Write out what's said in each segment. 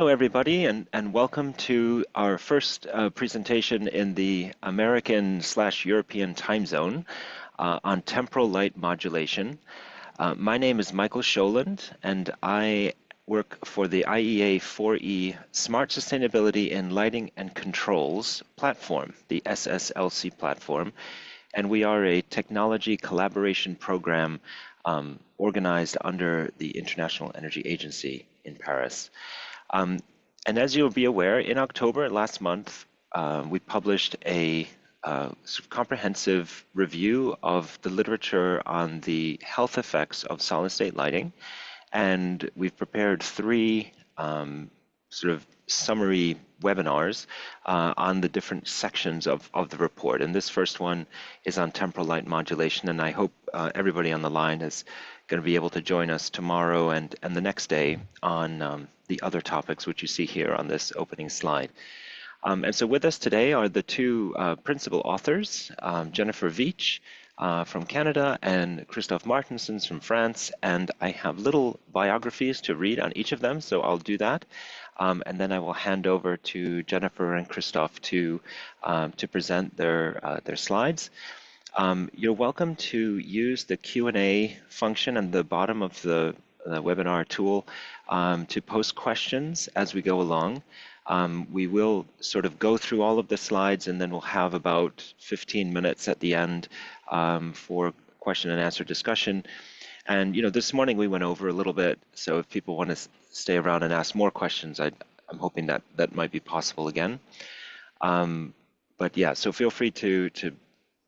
Hello, everybody, and welcome to our first presentation in the American/European time zone on temporal light modulation. My name is Michael Scholand, and I work for the IEA 4E Smart Sustainability in Lighting and Controls platform, the SSLC platform, and we are a technology collaboration program organized under the International Energy Agency in Paris. And as you'll be aware, in October last month, we published a sort of comprehensive review of the literature on the health effects of solid-state lighting, and we've prepared three sort of summary webinars on the different sections of the report. And this first one is on temporal light modulation, and I hope everybody on the line is going to be able to join us tomorrow and the next day on the other topics which you see here on this opening slide. And so with us today are the two principal authors, Jennifer Veitch from Canada and Christophe Martensons from France, and I have little biographies to read on each of them, so I'll do that. And then I will hand over to Jennifer and Christophe to present their slides. You're welcome to use the Q&A function at the bottom of the webinar tool to post questions as we go along. We will sort of go through all of the slides, and then we'll have about 15 minutes at the end for question and answer discussion. And this morning we went over a little bit, so if people want to stay around and ask more questions, I'm hoping that might be possible again. But yeah, so feel free to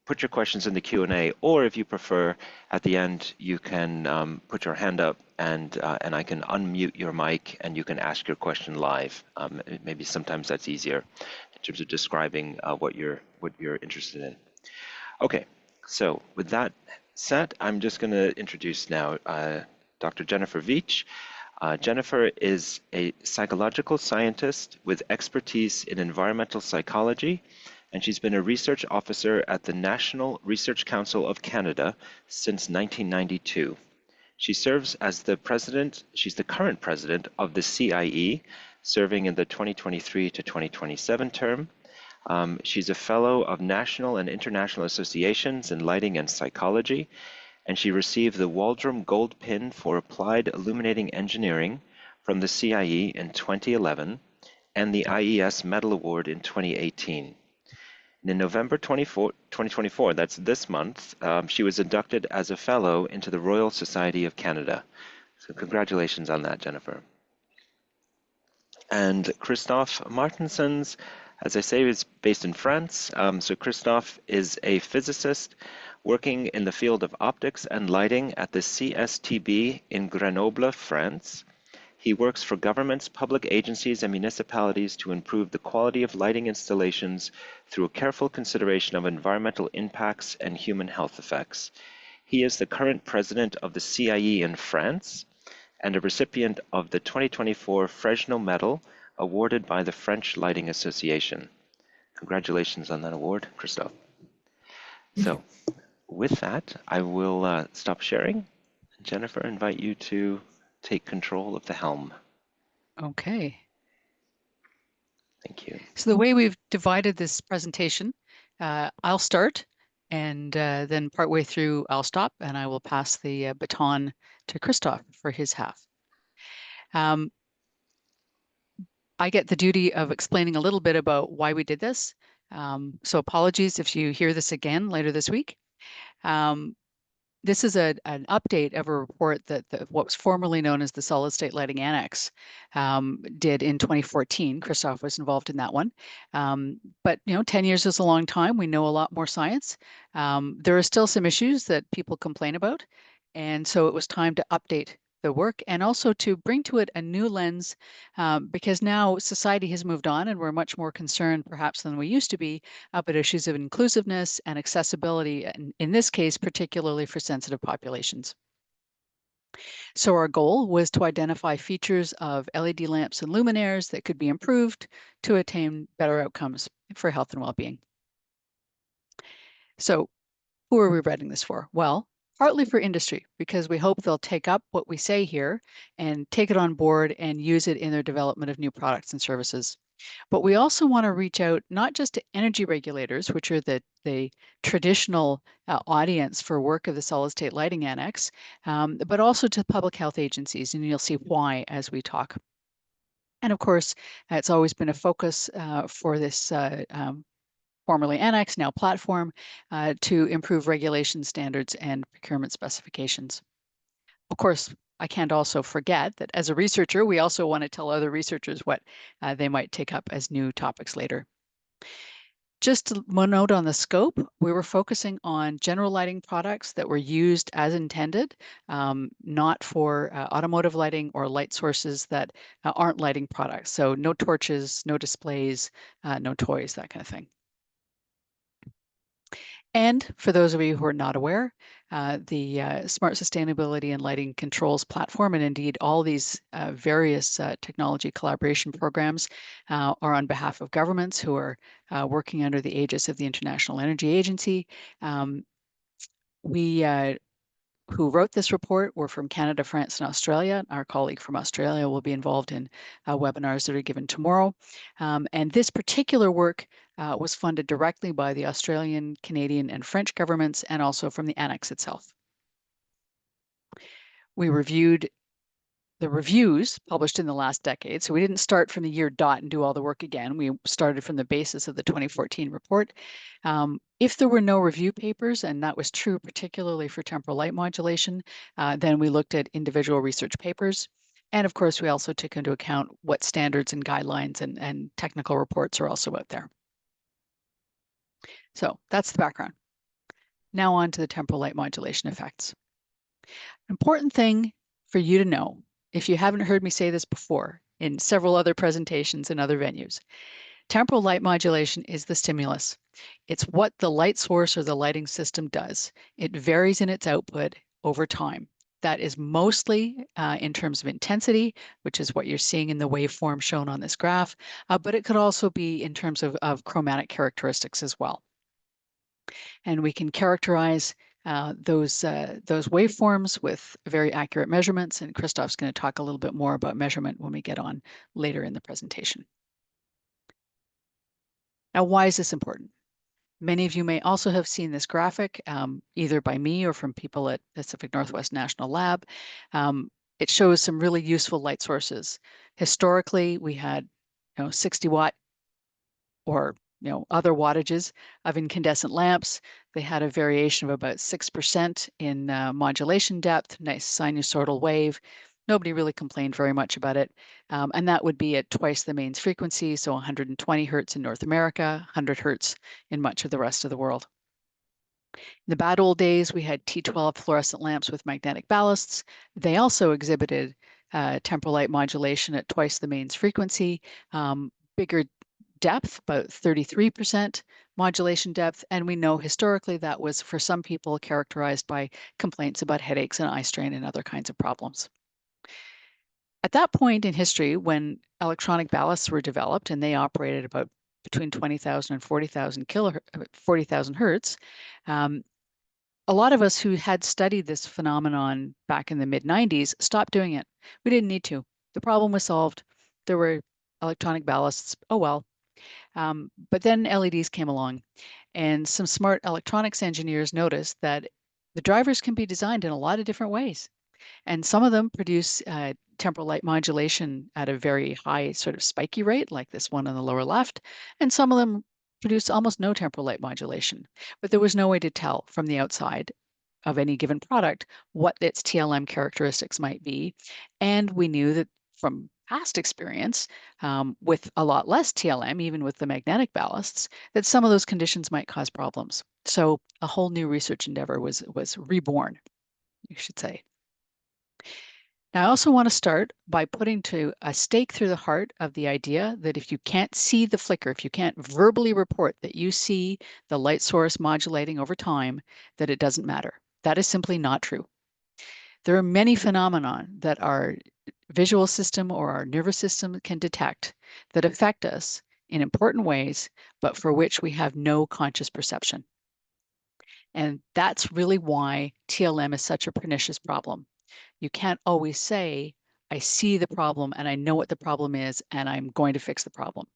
put your questions in the Q&A, or if you prefer, at the end you can put your hand up and I can unmute your mic and you can ask your question live. Maybe sometimes that's easier in terms of describing what you're interested in. Okay, so with that said, I'm just going to introduce now Dr. Jennifer Veitch. Jennifer is a psychological scientist with expertise in environmental psychology, and she's been a research officer at the National Research Council of Canada since 1992. She serves as the president, she's the current president of the CIE, serving in the 2023 to 2027 term. She's a fellow of national and international associations in lighting and psychology, and she received the Waldron Gold Pin for Applied Illuminating Engineering from the CIE in 2011 and the IES Medal Award in 2018. And in November 2024, that's this month, she was inducted as a fellow into the Royal Society of Canada. So congratulations on that, Jennifer. And Christophe Martensons, as I say, is based in France. So Christophe is a physicist working in the field of optics and lighting at the CSTB in Grenoble, France. He works for governments, public agencies, and municipalities to improve the quality of lighting installations through a careful consideration of environmental impacts and human health effects. He is the current president of the CIE in France and a recipient of the 2024 Fresnel Medal awarded by the French Lighting Association. Congratulations on that award, Christophe. So with that, I will stop sharing. Jennifer, invite you to take control of the helm. Okay. Thank you. So the way we've divided this presentation, I'll start, and then partway through I'll stop, and I will pass the baton to Christophe for his half. I get the duty of explaining a little bit about why we did this. So apologies if you hear this again later this week. This is an update of a report that what was formerly known as the Solid State Lighting Annex did in 2014. Christophe was involved in that one. But 10 years is a long time. We know a lot more science. There are still some issues that people complain about. And so it was time to update the work and also to bring to it a new lens because now society has moved on and we're much more concerned perhaps than we used to be about issues of inclusiveness and accessibility, and in this case, particularly for sensitive populations. So our goal was to identify features of LED lamps and luminaires that could be improved to attain better outcomes for health and well-being. So who are we writing this for? Well, partly for industry, because we hope they'll take up what we say here and take it on board and use it in their development of new products and services. But we also want to reach out not just to energy regulators, which are the traditional audience for work of the solid state lighting annex, but also to public health agencies. And you'll see why as we talk. And of course, it's always been a focus for this formerly annex, now platform, to improve regulation standards and procurement specifications. Of course, I can't also forget that as a researcher, we also want to tell other researchers what they might take up as new topics later. Just one note on the scope, we were focusing on general lighting products that were used as intended, not for automotive lighting or light sources that aren't lighting products. So no torches, no displays, no toys, that kind of thing. And for those of you who are not aware, the Smart Sustainability and Lighting Controls Platform, and indeed all these various technology collaboration programs are on behalf of governments who are working under the aegis of the International Energy Agency. We who wrote this report were from Canada, France, and Australia. Our colleague from Australia will be involved in webinars that are given tomorrow. And this particular work was funded directly by the Australian, Canadian, and French governments, and also from the annex itself. We reviewed the reviews published in the last decade. So we didn't start from the year dot and do all the work again. We started from the basis of the 2014 report. If there were no review papers, and that was true particularly for temporal light modulation, then we looked at individual research papers. And of course, we also took into account what standards and guidelines and technical reports are also out there. So that's the background. Now on to the temporal light modulation effects. Important thing for you to know, if you haven't heard me say this before in several other presentations and other venues, temporal light modulation is the stimulus. It's what the light source or the lighting system does. It varies in its output over time. That is mostly in terms of intensity, which is what you're seeing in the waveform shown on this graph, but it could also be in terms of chromatic characteristics as well. And we can characterize those waveforms with very accurate measurements. And Christoph's going to talk a little bit more about measurement when we get on later in the presentation. Now, why is this important? Many of you may also have seen this graphic, either by me or from people at Pacific Northwest National Lab. It shows some really useful light sources. Historically, we had 60 watt or other wattages of incandescent lamps. They had a variation of about 6% in modulation depth, nice sinusoidal wave. Nobody really complained very much about it. And that would be at twice the mains frequency, so 120 hertz in North America, 100 hertz in much of the rest of the world. In the bad old days, we had T12 fluorescent lamps with magnetic ballasts. They also exhibited temporal light modulation at twice the mains frequency, bigger depth, about 33% modulation depth. And we know historically that was, for some people, characterized by complaints about headaches and eye strain and other kinds of problems. At that point in history, when electronic ballasts were developed and they operated about between 20,000 and 40,000 hertz, a lot of us who had studied this phenomenon back in the mid-90s stopped doing it. We didn't need to. The problem was solved. There were electronic ballasts. Oh, well. But then LEDs came along, and some smart electronics engineers noticed that the drivers can be designed in a lot of different ways. And some of them produce temporal light modulation at a very high sort of spiky rate, like this one on the lower left. And some of them produce almost no temporal light modulation. But there was no way to tell from the outside of any given product what its TLM characteristics might be. And we knew that from past experience, with a lot less TLM, even with the magnetic ballasts, that some of those conditions might cause problems. So a whole new research endeavor was reborn, you should say. Now, I also want to start by putting to a stake through the heart of the idea that if you can't see the flicker, if you can't verbally report that you see the light source modulating over time, that it doesn't matter. That is simply not true. There are many phenomena that our visual system or our nervous system can detect that affect us in important ways, but for which we have no conscious perception. And that's really why TLM is such a pernicious problem. You can't always say, I see the problem and I know what the problem is and I'm going to fix the problem.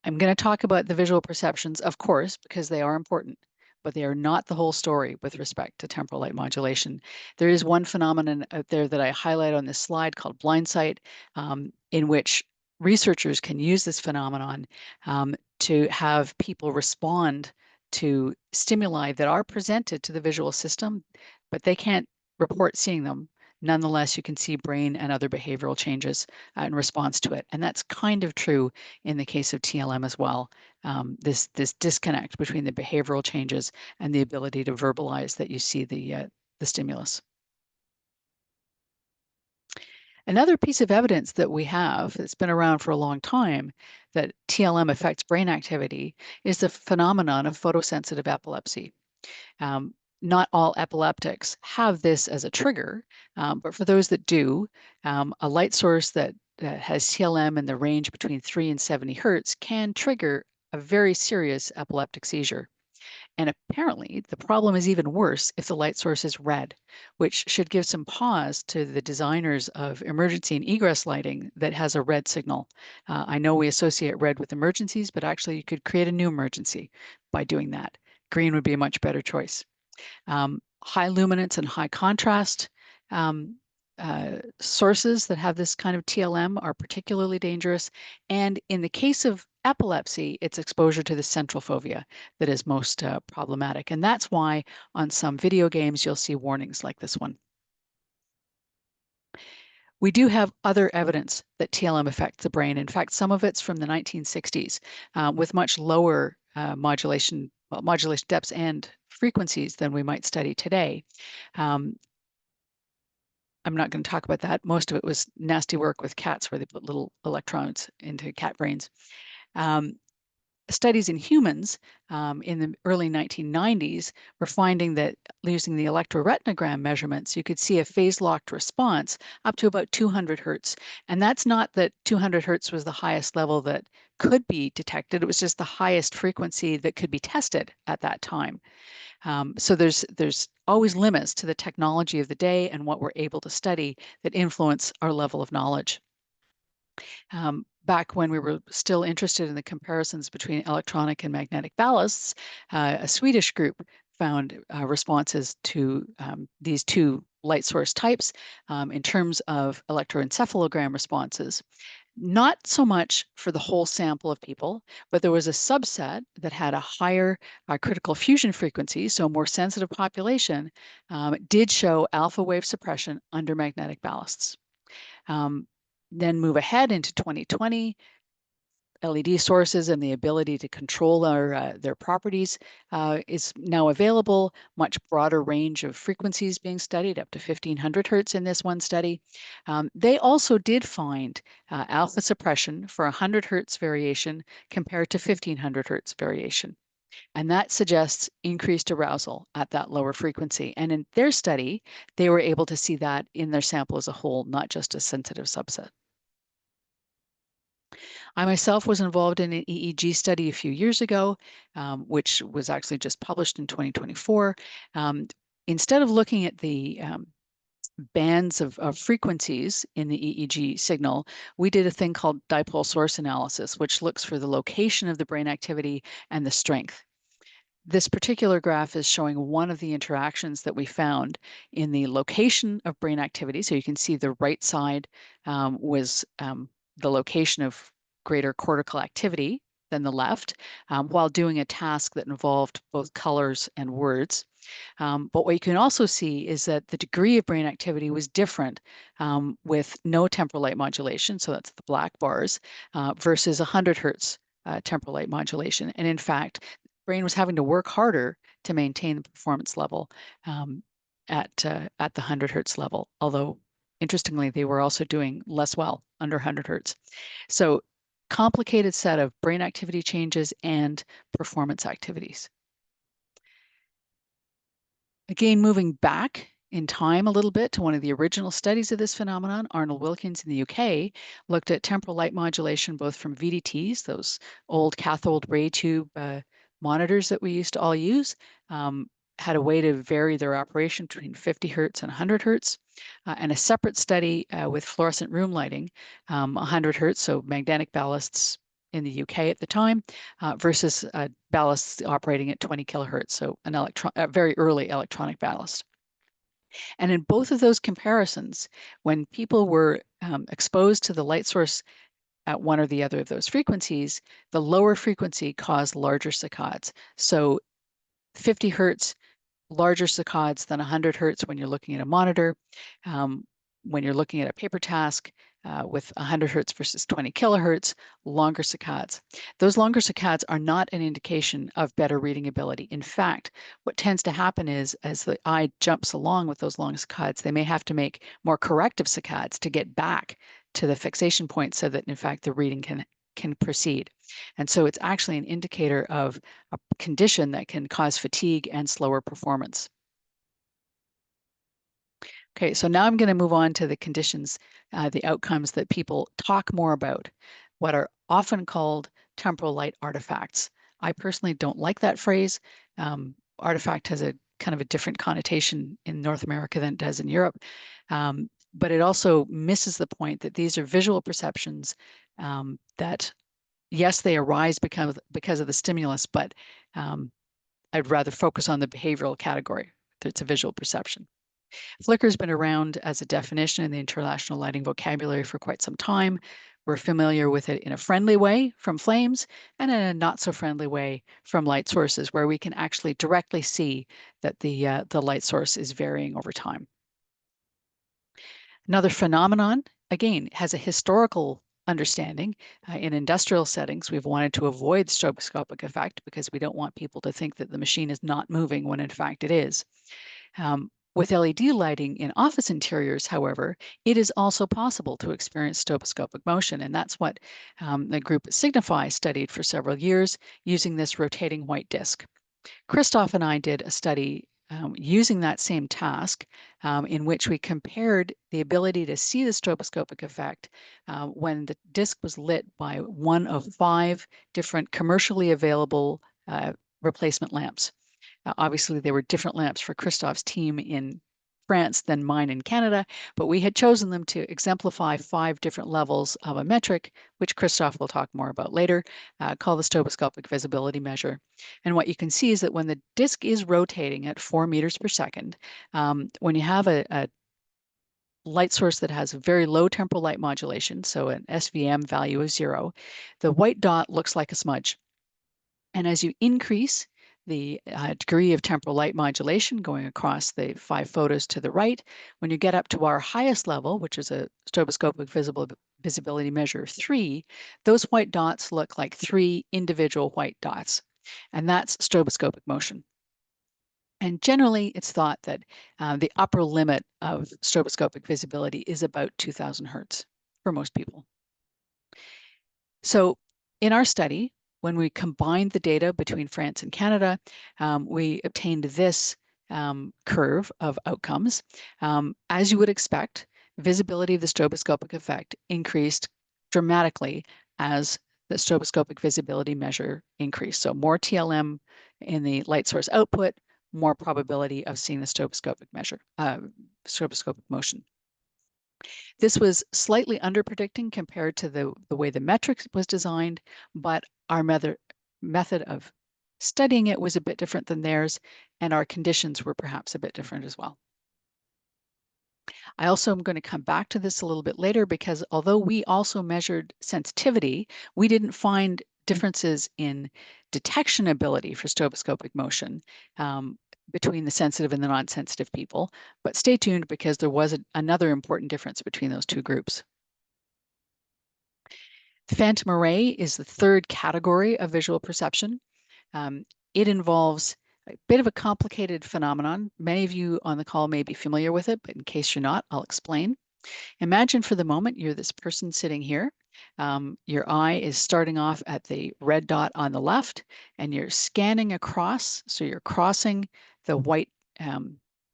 I'm going to talk about the visual perceptions, of course, because they are important, but they are not the whole story with respect to temporal light modulation. There is one phenomenon out there that I highlight on this slide called blind sight, in which researchers can use this phenomenon to have people respond to stimuli that are presented to the visual system, but they can't report seeing them. Nonetheless, you can see brain and other behavioral changes in response to it. And that's kind of true in the case of TLM as well. This disconnect between the behavioral changes and the ability to verbalize that you see the stimulus. Another piece of evidence that we have that's been around for a long time that TLM affects brain activity is the phenomenon of photosensitive epilepsy. Um, not all epileptics have this as a trigger, but for those that do, a light source that has TLM in the range between 3 and 70 hertz can trigger a very serious epileptic seizure. And apparently, the problem is even worse if the light source is red, which should give some pause to the designers of emergency and egress lighting that has a red signal. I know we associate red with emergencies, but actually, you could create a new emergency by doing that. Green would be a much better choice. High luminance and high contrast um, sources that have this kind of TLM are particularly dangerous. And in the case of epilepsy, it's exposure to the central fovea that is most problematic. And that's why on some video games, you'll see warnings like this one. We do have other evidence that TLM affects the brain. In fact, some of it's from the 1960s with much lower modulation depths and frequencies than we might study today. Um, I'm not going to talk about that. Most of it was nasty work with cats where they put little electrodes into cat brains. Um, Studies in humans in the early 1990s were finding that using the electroretinogram measurements, you could see a phase-locked response up to about 200 hertz. And that's not that 200 hertz was the highest level that could be detected. It was just the highest frequency that could be tested at that time. So there's always limits to the technology of the day and what we're able to study that influence our level of knowledge. Back when we were still interested in the comparisons between electronic and magnetic ballasts, a Swedish group found responses to these two light source types in terms of electroencephalogram responses. Not so much for the whole sample of people, but there was a subset that had a higher critical fusion frequency, so more sensitive population, did show alpha wave suppression under magnetic ballasts. Then move ahead into 2020, LED sources and the ability to control their properties is now available. Much broader range of frequencies being studied, up to 1500 hertz in this one study. They also did find alpha suppression for 100 hertz variation compared to 1500 hertz variation. And that suggests increased arousal at that lower frequency. And in their study, they were able to see that in their sample as a whole, not just a sensitive subset. I myself was involved in an EEG study a few years ago, which was actually just published in 2024. Instead of looking at the bands of frequencies in the EEG signal, we did a thing called dipole source analysis, which looks for the location of the brain activity and the strength. This particular graph is showing one of the interactions that we found in the location of brain activity. So you can see the right side was the location of greater cortical activity than the left, while doing a task that involved both colors and words. But what you can also see is that the degree of brain activity was different with no temporal light modulation, so that's the black bars, versus 100 hertz temporal light modulation. And in fact, brain was having to work harder to maintain the performance level at the 100 hertz level. Although, interestingly, they were also doing less well under 100 hertz. So, complicated set of brain activity changes and performance activities. Again, moving back in time a little bit to one of the original studies of this phenomenon, Arnold Wilkins in the UK looked at temporal light modulation both from VDTs, those old cathode ray tube monitors that we used to all use had a way to vary their operation between 50 hertz and 100 hertz. And a separate study with fluorescent room lighting, 100 hertz, so magnetic ballasts in the UK at the time, versus ballasts operating at 20 kilohertz, so a very early electronic ballast. And in both of those comparisons, when people were exposed to the light source at one or the other of those frequencies, the lower frequency caused larger saccades. So 50 hertz, larger saccades than 100 hertz when you're looking at a monitor. When you're looking at a paper task with 100 hertz versus 20 kilohertz, longer saccades. Those longer saccades are not an indication of better reading ability. In fact, what tends to happen is as the eye jumps along with those long saccades, they may have to make more corrective saccades to get back to the fixation point so that in fact the reading can proceed. And so it's actually an indicator of a condition that can cause fatigue and slower performance. Okay, so now I'm going to move on to the conditions, the outcomes that people talk more about, what are often called temporal light artifacts. I personally don't like that phrase. Artifact has a kind of a different connotation in North America than it does in Europe. But it also misses the point that these are visual perceptions that, yes, they arise because of the stimulus, but I'd rather focus on the behavioral category. It's a visual perception. Flicker's been around as a definition in the international lighting vocabulary for quite some time. We're familiar with it in a friendly way from flames and in a not so friendly way from light sources where we can actually directly see that the light source is varying over time. Another phenomenon, again, has a historical understanding. In industrial settings, we've wanted to avoid stroboscopic effect because we don't want people to think that the machine is not moving when in fact it is. With LED lighting in office interiors, however, it is also possible to experience stroboscopic motion, and that's what the group at Signify studied for several years using this rotating white disc. Christoph and I did a study using that same task in which we compared the ability to see the stroboscopic effect when the disc was lit by one of 5 different commercially available replacement lamps. Obviously, there were different lamps for Christoph's team in France than mine in Canada, but we had chosen them to exemplify 5 different levels of a metric, which Christoph will talk more about later, called the stroboscopic visibility measure. And what you can see is that when the disc is rotating at 4 meters per second, when you have a light source that has a very low temporal light modulation, so an SVM value of 0, the white dot looks like a smudge. And as you increase the degree of temporal light modulation going across the 5 photos to the right, when you get up to our highest level, which is a stroboscopic visibility measure of 3, those white dots look like 3 individual white dots. And that's stroboscopic motion. And generally, it's thought that the upper limit of stroboscopic visibility is about 2000 hertz for most people. So in our study, when we combined the data between France and Canada, we obtained this curve of outcomes. As you would expect, visibility of the stroboscopic effect increased dramatically as the stroboscopic visibility measure increased. So more TLM in the light source output, more probability of seeing the stroboscopic measure, stroboscopic motion. This was slightly under-predicting compared to the way the metric was designed, but our method of studying it was a bit different than theirs, and our conditions were perhaps a bit different as well. I also am going to come back to this a little bit later because although we also measured sensitivity, we didn't find differences in detection ability for stroboscopic motion between the sensitive and the non-sensitive people. But stay tuned because there was another important difference between those 2 groups. The phantom array is the 3rd category of visual perception. It involves a bit of a complicated phenomenon. Many of you on the call may be familiar with it, but in case you're not, I'll explain. Imagine for the moment you're this person sitting here. Your eye is starting off at the red dot on the left, and you're scanning across. So you're crossing the white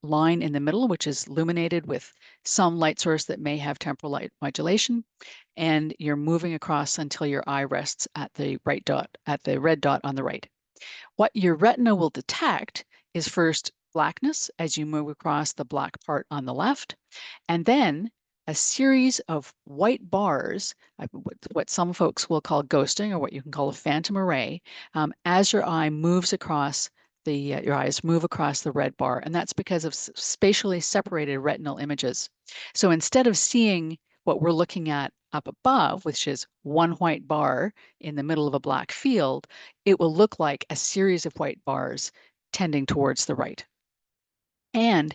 line in the middle, which is illuminated with some light source that may have temporal light modulation, and you're moving across until your eye rests at the right dot, at the red dot on the right. What your retina will detect is first blackness as you move across the black part on the left, and then a series of white bars, what some folks will call ghosting, or what you can call a phantom array, as your eye moves across your eyes move across the red bar, and that's because of spatially separated retinal images. So instead of seeing what we're looking at up above, which is one white bar in the middle of a black field, it will look like a series of white bars tending towards the right. And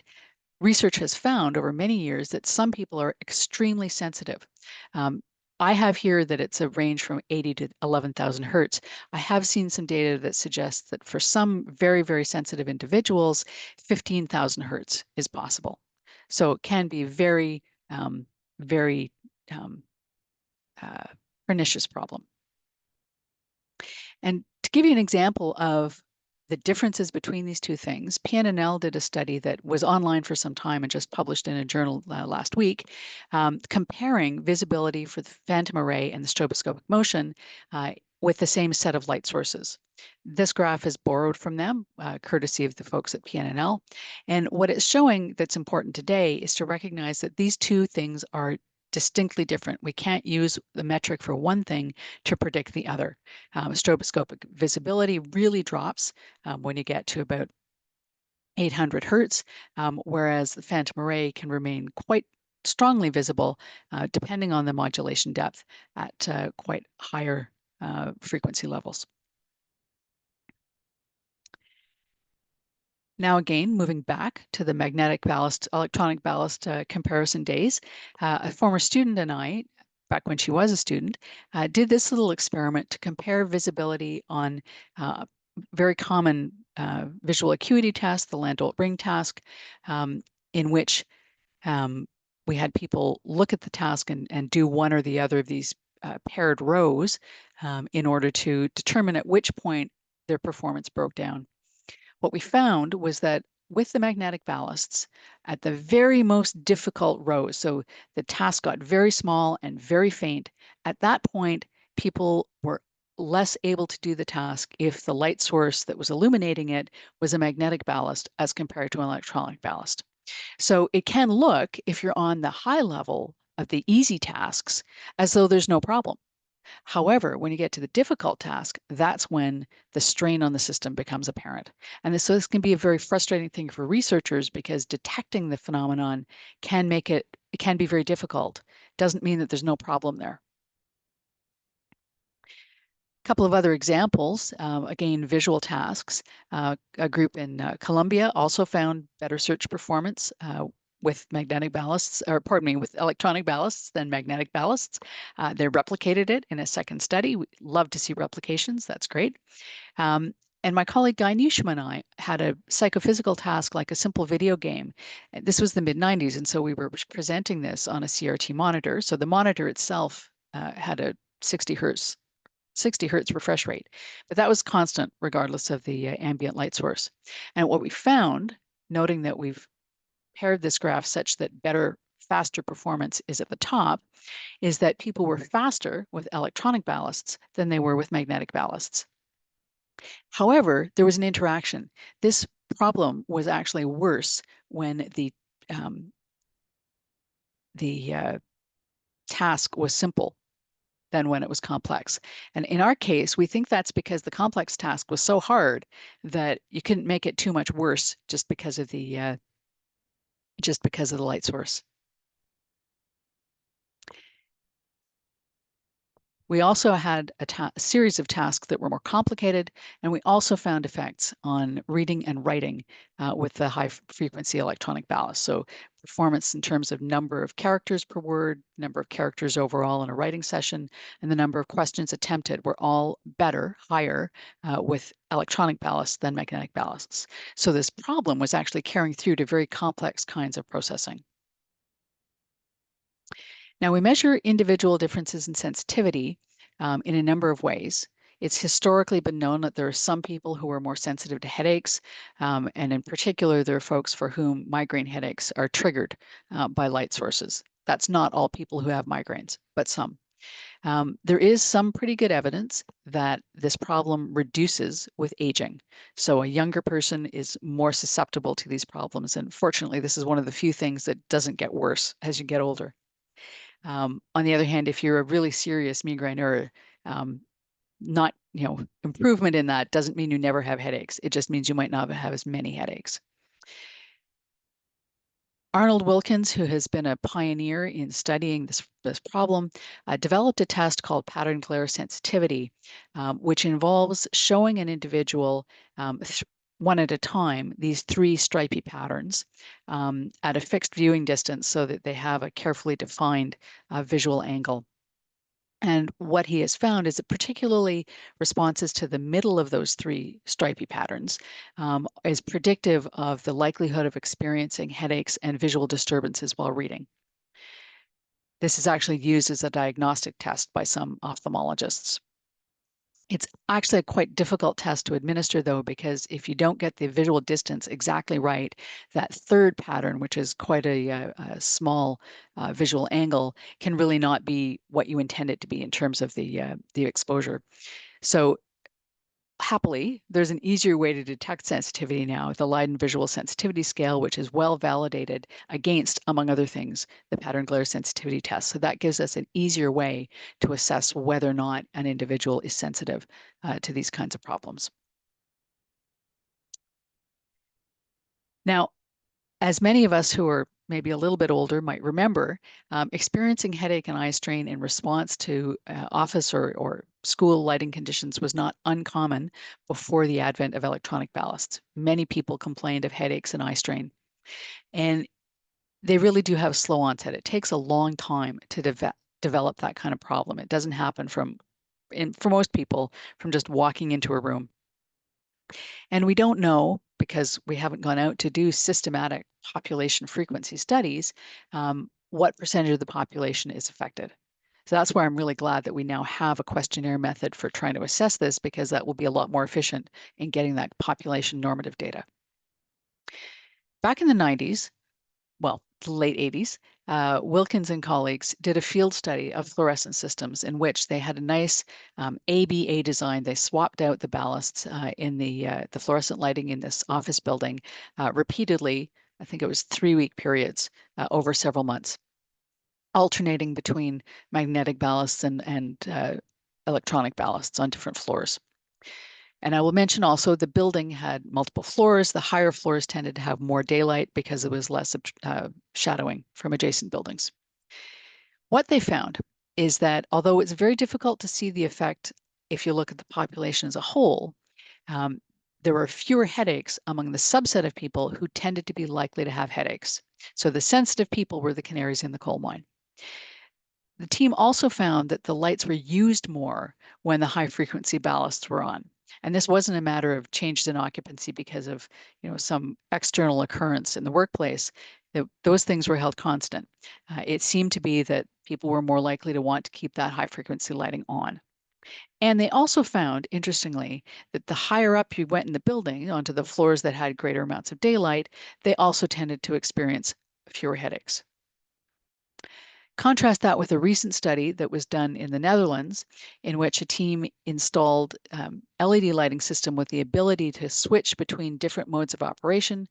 research has found over many years that some people are extremely sensitive. Um, I have here that it's a range from 80 to 11,000 hertz. I have seen some data that suggests that for some very, very sensitive individuals, 15,000 hertz is possible. So it can be very um, uh, pernicious problem. And to give you an example of the differences between these two things, PNNL did a study that was online for some time and just published in a journal last week, comparing visibility for the phantom array and the stroboscopic motion with the same set of light sources. This graph is borrowed from them, courtesy of the folks at PNNL. And what it's showing that's important today is to recognize that these two things are distinctly different. We can't use the metric for one thing to predict the other. Stroboscopic visibility really drops when you get to about 800 hertz, whereas the phantom array can remain quite strongly visible depending on the modulation depth at quite higher frequency levels. Now again, moving back to the magnetic ballast, electronic ballast comparison days, a former student and I, back when she was a student, did this little experiment to compare visibility on very common visual acuity test, the Landolt ring task, in which we had people look at the task and do one or the other of these paired rows in order to determine at which point their performance broke down. What we found was that with the magnetic ballasts, at the very most difficult rows, so the task got very small and very faint, at that point, people were less able to do the task if the light source that was illuminating it was a magnetic ballast as compared to an electronic ballast. So it can look, if you're on the high level of the easy tasks, as though there's no problem. However, when you get to the difficult task, that's when the strain on the system becomes apparent. And so this can be a very frustrating thing for researchers because detecting the phenomenon it can be very difficult. Doesn't mean that there's no problem there. A couple of other examples, again, visual tasks. A group in Colombia also found better search performance with magnetic ballasts, or pardon me, with electronic ballasts than magnetic ballasts. They replicated it in a second study. We love to see replications. That's great. And my colleague Guy Newsham and I had a psychophysical task like a simple video game. This was the mid 90s, and so we were presenting this on a CRT monitor. So the monitor itself had a 60 hertz refresh rate, but that was constant regardless of the ambient light source. And what we found, noting that we've paired this graph such that faster performance is at the top, is that people were faster with electronic ballasts than they were with magnetic ballasts. However, there was an interaction. This problem was actually worse when the task was simple than when it was complex. And in our case, we think that's because the complex task was so hard that you couldn't make it too much worse just because of the light source. We also had a series of tasks that were more complicated, and we also found effects on reading and writing with the high frequency electronic ballast. So performance in terms of number of characters per word, number of characters overall in a writing session, and the number of questions attempted were all better, higher with electronic ballast than magnetic ballasts. So this problem was actually carrying through to very complex kinds of processing. Now, we measure individual differences in sensitivity in a number of ways. It's historically been known that there are some people who are more sensitive to headaches, and in particular, there are folks for whom migraine headaches are triggered by light sources. That's not all people who have migraines, but some. There is some pretty good evidence that this problem reduces with aging. So a younger person is more susceptible to these problems. And fortunately, this is one of the few things that doesn't get worse as you get older. On the other hand, if you're a really serious migraineur, um, not, improvement in that doesn't mean you never have headaches. It just means you might not have as many headaches. Arnold Wilkins, who has been a pioneer in studying this problem, developed a test called pattern glare sensitivity, which involves showing an individual one at a time these three stripy patterns at a fixed viewing distance so that they have a carefully defined visual angle. And what he has found is that particularly responses to the middle of those three stripy patterns is predictive of the likelihood of experiencing headaches and visual disturbances while reading. This is actually used as a diagnostic test by some ophthalmologists. It's actually a quite difficult test to administer, though, because if you don't get the visual distance exactly right, that third pattern, which is quite a small visual angle, can really not be what you intend it to be in terms of the exposure. So happily, there's an easier way to detect sensitivity now, the Leiden Visual Sensitivity Scale, which is well validated against, among other things, the pattern glare sensitivity test. So that gives us an easier way to assess whether or not an individual is sensitive to these kinds of problems. Now, as many of us who are maybe a little bit older might remember, experiencing headache and eye strain in response to office or school lighting conditions was not uncommon before the advent of electronic ballasts. Many people complained of headaches and eye strain, and they really do have slow onset. It takes a long time to develop that kind of problem. It doesn't happen for most people, from just walking into a room. And we don't know, because we haven't gone out to do systematic population frequency studies, what percentage of the population is affected. So that's why I'm really glad that we now have a questionnaire method for trying to assess this, because that will be a lot more efficient in getting that population normative data. Back in the 90s, well, the late 80s, Wilkins and colleagues did a field study of fluorescent systems in which they had a nice ABA design. They swapped out the ballasts in the fluorescent lighting in this office building repeatedly. I think it was 3-week periods over several months, alternating between magnetic ballasts and electronic ballasts on different floors. And I will mention also the building had multiple floors. The higher floors tended to have more daylight because there was less shadowing from adjacent buildings. What they found is that although it's very difficult to see the effect if you look at the population as a whole, um, there were fewer headaches among the subset of people who tended to be likely to have headaches. So the sensitive people were the canaries in the coal mine. The team also found that the lights were used more when the high frequency ballasts were on. And this wasn't a matter of changes in occupancy because of, some external occurrence in the workplace. Those things were held constant. It seemed to be that people were more likely to want to keep that high frequency lighting on. And they also found, interestingly, that the higher up you went in the building onto the floors that had greater amounts of daylight, they also tended to experience fewer headaches. Contrast that with a recent study that was done in the Netherlands, in which a team installed LED lighting system with the ability to switch between different modes of operation,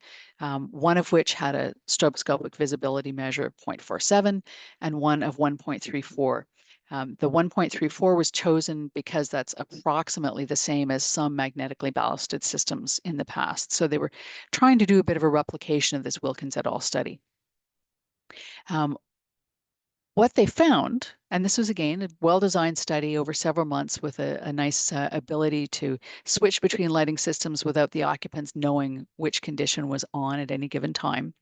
one of which had a stroboscopic visibility measure of 0.47 and one of 1.34. The 1.34 was chosen because that's approximately the same as some magnetically ballasted systems in the past. So they were trying to do a bit of a replication of this Wilkins et al. Study. What they found, and this was again a well-designed study over several months with a nice ability to switch between lighting systems without the occupants knowing which condition was on at any given time,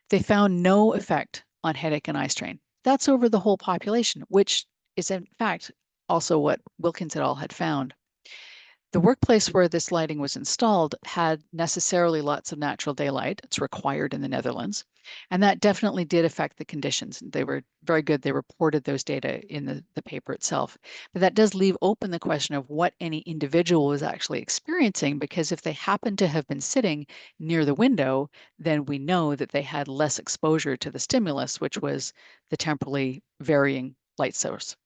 they found no effect on headache and eye strain. That's over the whole population, which is in fact also what Wilkins et al. Had found. The workplace where this lighting was installed had necessarily lots of natural daylight. It's required in the Netherlands. And that definitely did affect the conditions. They were very good. They reported those data in the paper itself. But that does leave open the question of what any individual was actually experiencing, because if they happened to have been sitting near the window, then we know that they had less exposure to the stimulus, which was the temporally varying light source.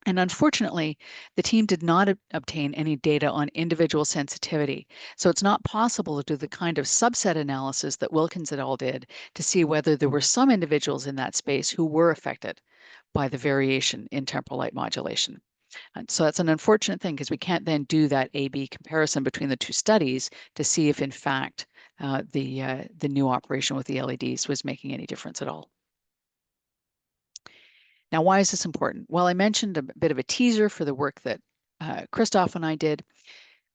And unfortunately, the team did not obtain any data on individual sensitivity. So it's not possible to do the kind of subset analysis that Wilkins et al. Did to see whether there were some individuals in that space who were affected by the variation in temporal light modulation. And so that's an unfortunate thing because we can't then do that A/B comparison between the two studies to see if, in fact, the new operation with the LEDs was making any difference at all. Now, why is this important? Well, I mentioned a bit of a teaser for the work that Christophe and I did.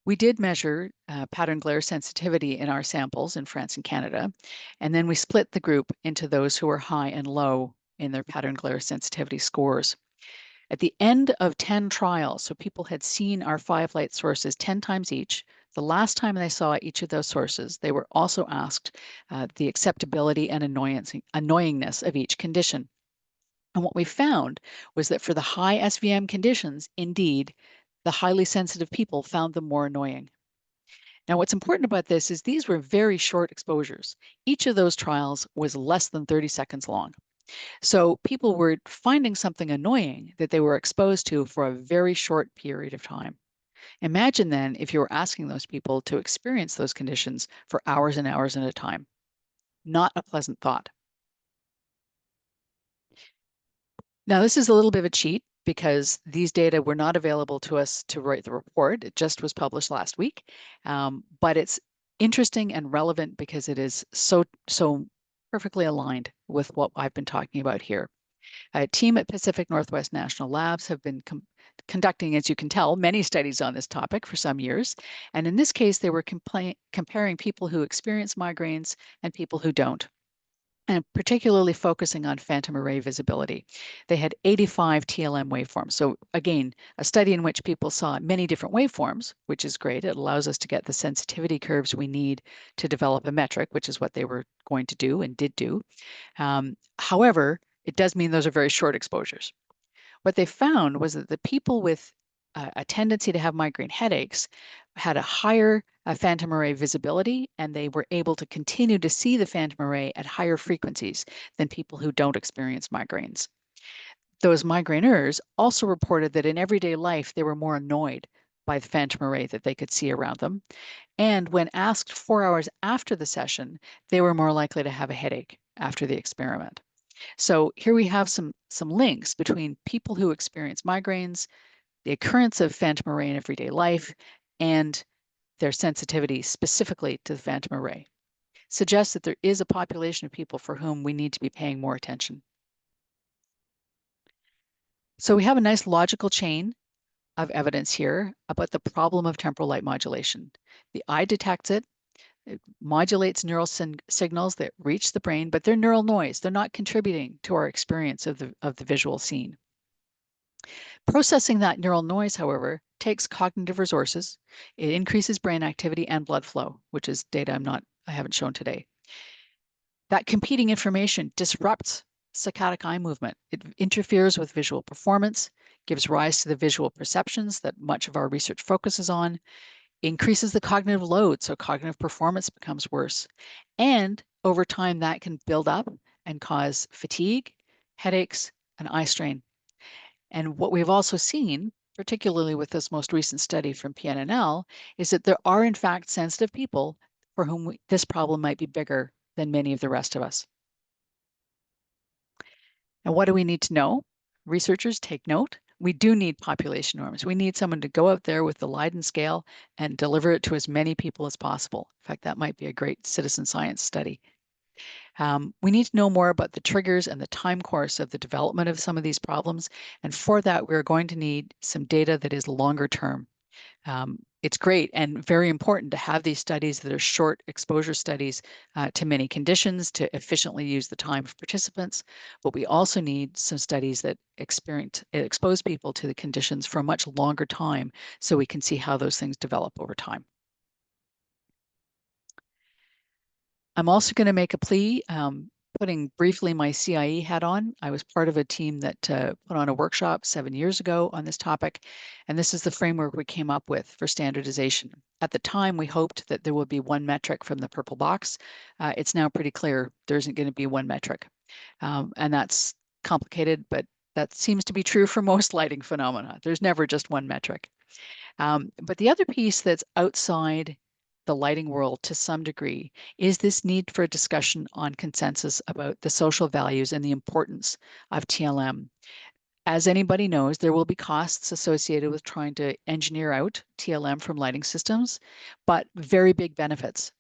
We did measure pattern glare sensitivity in our samples in France and Canada, and then we split the group into those who were high and low in their pattern glare sensitivity scores. At the end of 10 trials, so people had seen our 5 light sources 10 times each, the last time they saw each of those sources, they were also asked the acceptability and annoyingness of each condition. And what we found was that for the high SVM conditions, indeed, the highly sensitive people found them more annoying. Now, what's important about this is these were very short exposures. Each of those trials was less than 30 seconds long. So people were finding something annoying that they were exposed to for a very short period of time. Imagine then if you were asking those people to experience those conditions for hours and hours at a time. Not a pleasant thought. Now, this is a little bit of a cheat because these data were not available to us to write the report. It just was published last week. But it's interesting and relevant because it is so perfectly aligned with what I've been talking about here. A team at Pacific Northwest National Labs have been conducting, as you can tell, many studies on this topic for some years. And in this case, they were comparing people who experience migraines and people who don't, and particularly focusing on phantom array visibility. They had 85 TLM waveforms. So again, a study in which people saw many different waveforms, which is great. It allows us to get the sensitivity curves we need to develop a metric, which is what they were going to do and did do. However, it does mean those are very short exposures. What they found was that the people with a tendency to have migraine headaches had a higher phantom array visibility, and they were able to continue to see the phantom array at higher frequencies than people who don't experience migraines. Those migraineurs also reported that in everyday life, they were more annoyed by the phantom array that they could see around them. And when asked 4 hours after the session, they were more likely to have a headache after the experiment. So here we have some links between people who experience migraines, the occurrence of phantom array in everyday life, and their sensitivity specifically to the phantom array. Suggests that there is a population of people for whom we need to be paying more attention. So we have a nice logical chain of evidence here about the problem of temporal light modulation. The eye detects it. It modulates neural signals that reach the brain, but they're neural noise. They're not contributing to our experience of the visual scene. Processing that neural noise, however, takes cognitive resources. It increases brain activity and blood flow, which is data I haven't shown today. That competing information disrupts saccadic eye movement. It interferes with visual performance, gives rise to the visual perceptions that much of our research focuses on, increases the cognitive load, so cognitive performance becomes worse. And over time, that can build up and cause fatigue, headaches, and eye strain. And what we've also seen, particularly with this most recent study from PNNL, is that there are in fact sensitive people for whom this problem might be bigger than many of the rest of us. And what do we need to know? Researchers take note. We do need population norms. We need someone to go out there with the Leiden scale and deliver it to as many people as possible. In fact, that might be a great citizen science study. We need to know more about the triggers and the time course of the development of some of these problems. And for that, we're going to need some data that is longer term. It's great and very important to have these studies that are short exposure studies to many conditions to efficiently use the time of participants. But we also need some studies that expose people to the conditions for a much longer time so we can see how those things develop over time. I'm also going to make a plea, putting briefly my CIE hat on. I was part of a team that put on a workshop 7 years ago on this topic, and this is the framework we came up with for standardization. At the time, we hoped that there would be one metric from the purple box. It's now pretty clear there isn't going to be one metric, and that's complicated, but That seems to be true for most lighting phenomena. There's never just one metric. But the other piece that's outside the lighting world to some degree is this need for a discussion on consensus about the social values and the importance of TLM. As anybody knows, there will be costs associated with trying to engineer out TLM from lighting systems, but very big benefits.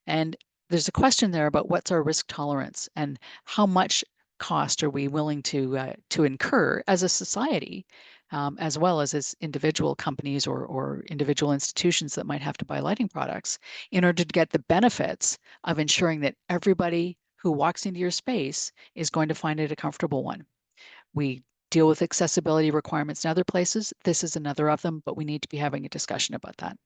And there's a question there about what's our risk tolerance and how much cost are we willing to incur as a society, as well as individual companies or individual institutions that might have to buy lighting products in order to get the benefits of ensuring that everybody who walks into your space is going to find it a comfortable one. We deal with accessibility requirements in other places. This is another of them, but we need to be having a discussion about that.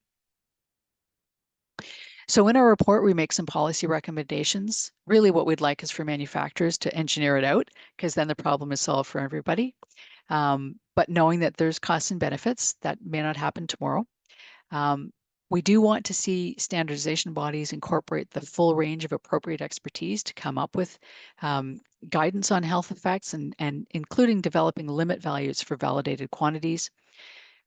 So in our report, we make some policy recommendations. Really what we'd like is for manufacturers to engineer it out, because then the problem is solved for everybody. But knowing that there's costs and benefits, that may not happen tomorrow. We do want to see standardization bodies incorporate the full range of appropriate expertise to come up with guidance on health effects and including developing limit values for validated quantities.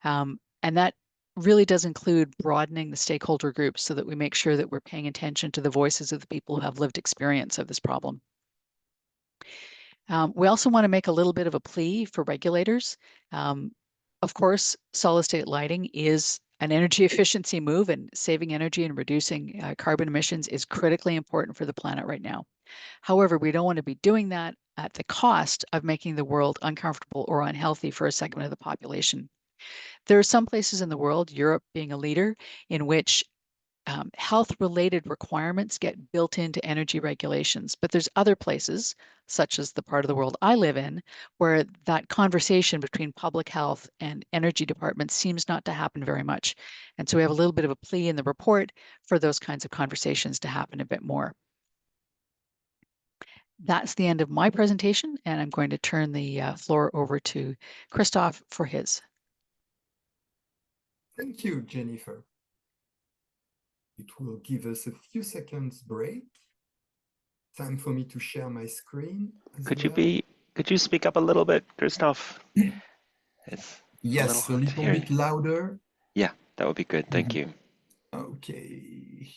And that really does include broadening the stakeholder groups so that we make sure that we're paying attention to the voices of the people who have lived experience of this problem. We also want to make a little bit of a plea for regulators. Of course, solid state lighting is an energy efficiency move, and saving energy and reducing carbon emissions is critically important for the planet right now. However, we don't want to be doing that at the cost of making the world uncomfortable or unhealthy for a segment of the population. There are some places in the world, Europe being a leader, in which health-related requirements get built into energy regulations. But there's other places, such as the part of the world I live in, where that conversation between public health and energy departments seems not to happen very much. And so we have a little bit of a plea in the report for those kinds of conversations to happen a bit more. That's the end of my presentation, and I'm going to turn the floor over to Christoph for his. Thank you, Jennifer. It will give us a few seconds break. Time for me to share my screen. Could you speak up a little bit, Christoph? Yes, a little bit louder. Yeah, that would be good. Thank you. Okay.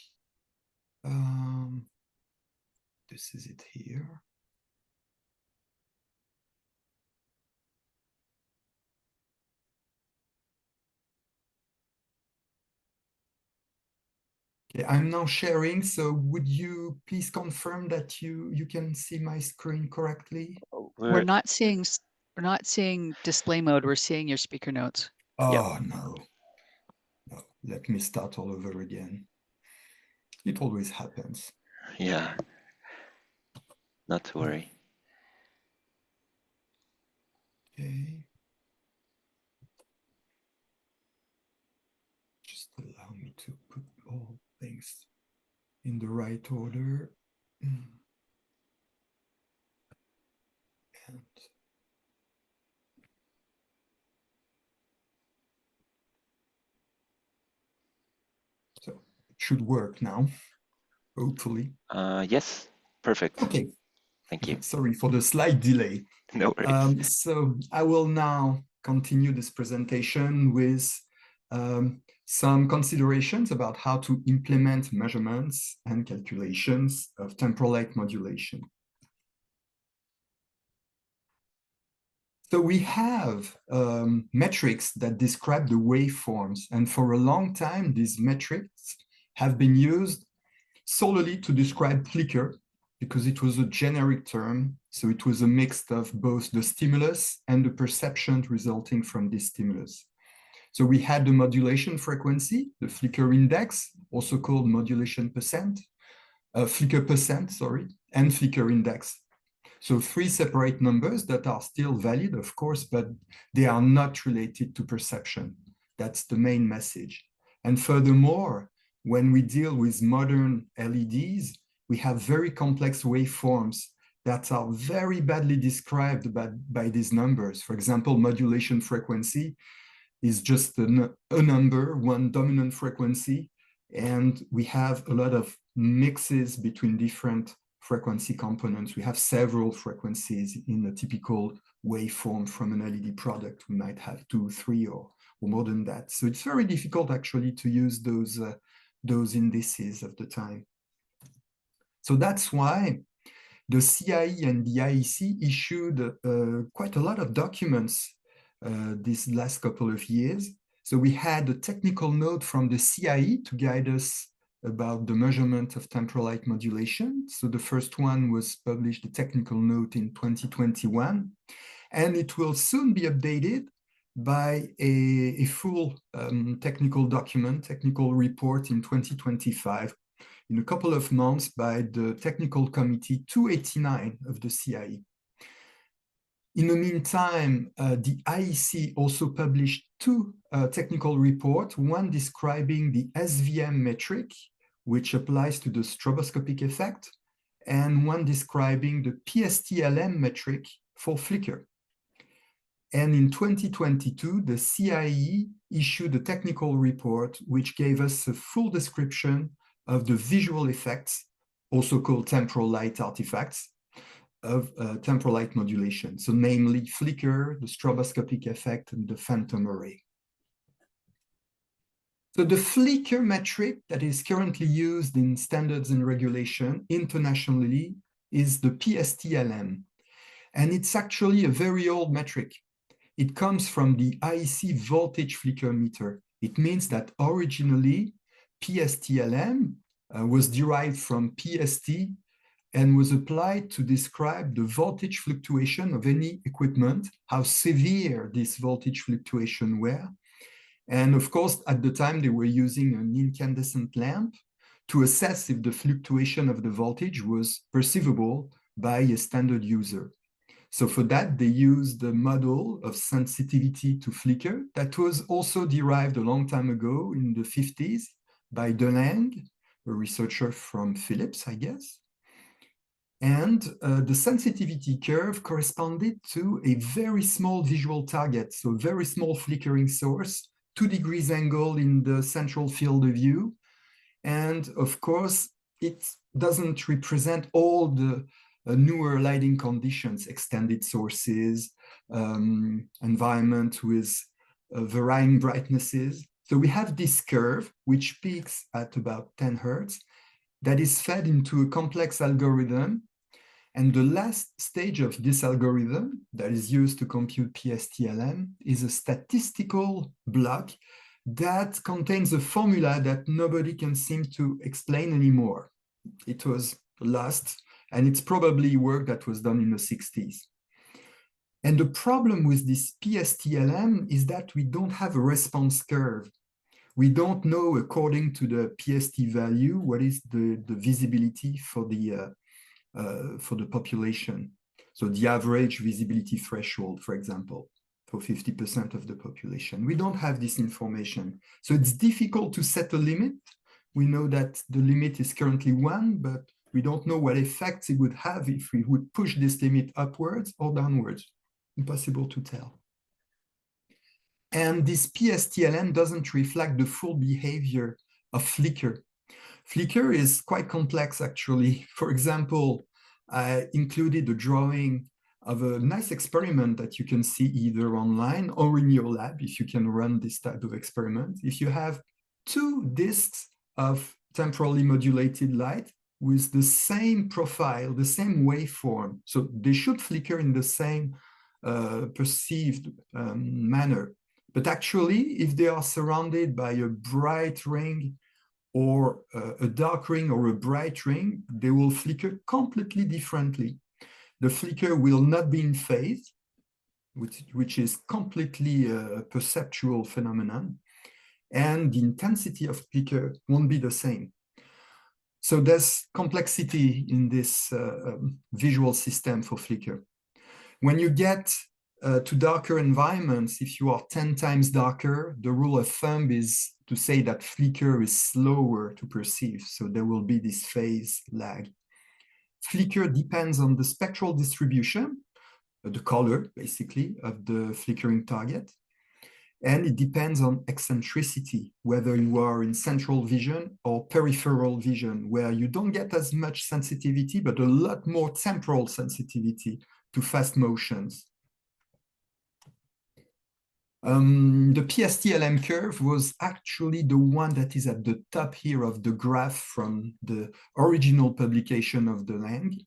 This is it here. Okay, I'm now sharing, so would you please confirm that you can see my screen correctly? We're not seeing display mode, we're seeing your speaker notes. Oh, no. No, let me start all over again. It always happens. Yeah, not to worry. Okay. Just allow me to put all things in the right order. And so it should work now, hopefully. Yes, perfect. Okay. Thank you. Sorry for the slight delay. No worries. So I will now continue this presentation with some considerations about how to implement measurements and calculations of temporal light modulation. So we have metrics that describe the waveforms, and for a long time, these metrics have been used solely to describe flicker, because it was a generic term, so it was a mix of both the stimulus and the perception resulting from this stimulus. So we had the modulation frequency, the flicker index, also called modulation percent, flicker percent, sorry, and flicker index. So three separate numbers that are still valid, of course, but they are not related to perception. That's the main message. And furthermore, when we deal with modern LEDs, we have very complex waveforms that are very badly described by these numbers. For example, modulation frequency is just a number, one dominant frequency, and we have a lot of mixes between different frequency components. We have several frequencies in a typical waveform from an LED product. We might have 2, 3, or more than that. So it's very difficult actually to use those indices of the time. So that's why the CIE and the IEC issued quite a lot of documents these last couple of years. So we had a technical note from the CIE to guide us about the measurement of temporal light modulation. So the first one was published, the technical note, in 2021, and it will soon be updated by a full technical document, technical report in 2025, in a couple of months, by the Technical Committee 289 of the CIE. In the meantime, the IEC also published two technical reports, one describing the SVM metric, which applies to the stroboscopic effect, and one describing the PSTLM metric for flicker. And in 2022, the CIE issued a technical report which gave us a full description of the visual effects, also called temporal light artifacts, of temporal light modulation. So namely flicker, the stroboscopic effect, and the phantom array. So the flicker metric that is currently used in standards and regulation internationally is the PSTLM. And it's actually a very old metric. It comes from the IEC voltage flicker meter. It means that originally PSTLM was derived from PST and was applied to describe the voltage fluctuation of any equipment, how severe this voltage fluctuation were. And of course, at the time, they were using an incandescent lamp to assess if the fluctuation of the voltage was perceivable by a standard user. So for that, they used the model of sensitivity to flicker that was also derived a long time ago in the 50s by DeLange, a researcher from Philips, I guess. And the sensitivity curve corresponded to a very small visual target, so a very small flickering source, 2 degrees angle in the central field of view. And of course, it doesn't represent all the newer lighting conditions, extended sources, environment with varying brightnesses. So we have this curve, which peaks at about 10 Hertz, that is fed into a complex algorithm. And the last stage of this algorithm that is used to compute PSTLM is a statistical block that contains a formula that nobody can seem to explain anymore. It was lost, and it's probably work that was done in the 60s. And the problem with this PSTLM is that we don't have a response curve. We don't know, according to the PST value, what is the visibility for the population. So the average visibility threshold, for example, for 50% of the population. We don't have this information. So it's difficult to set a limit. We know that the limit is currently 1, but we don't know what effects it would have if we would push this limit upwards or downwards. Impossible to tell. And this PSTLM doesn't reflect the full behavior of flicker. Flicker is quite complex, actually. For example, I included a drawing of a nice experiment that you can see either online or in your lab if you can run this type of experiment. If you have 2 disks of temporally modulated light with the same profile, the same waveform, so they should flicker in the same perceived manner. But actually, if they are surrounded by a bright ring or a dark ring or a bright ring, they will flicker completely differently. The flicker will not be in phase, which is completely a perceptual phenomenon, and the intensity of flicker won't be the same. So there's complexity in this visual system for flicker. When you get to darker environments, if you are 10 times darker, the rule of thumb is to say that flicker is slower to perceive. So there will be this phase lag. Flicker depends on the spectral distribution, the color, basically, of the flickering target. And it depends on eccentricity, whether you are in central vision or peripheral vision, where you don't get as much sensitivity, but a lot more temporal sensitivity to fast motions. The PSTLM curve was actually the one that is at the top here of the graph from the original publication of the Lang.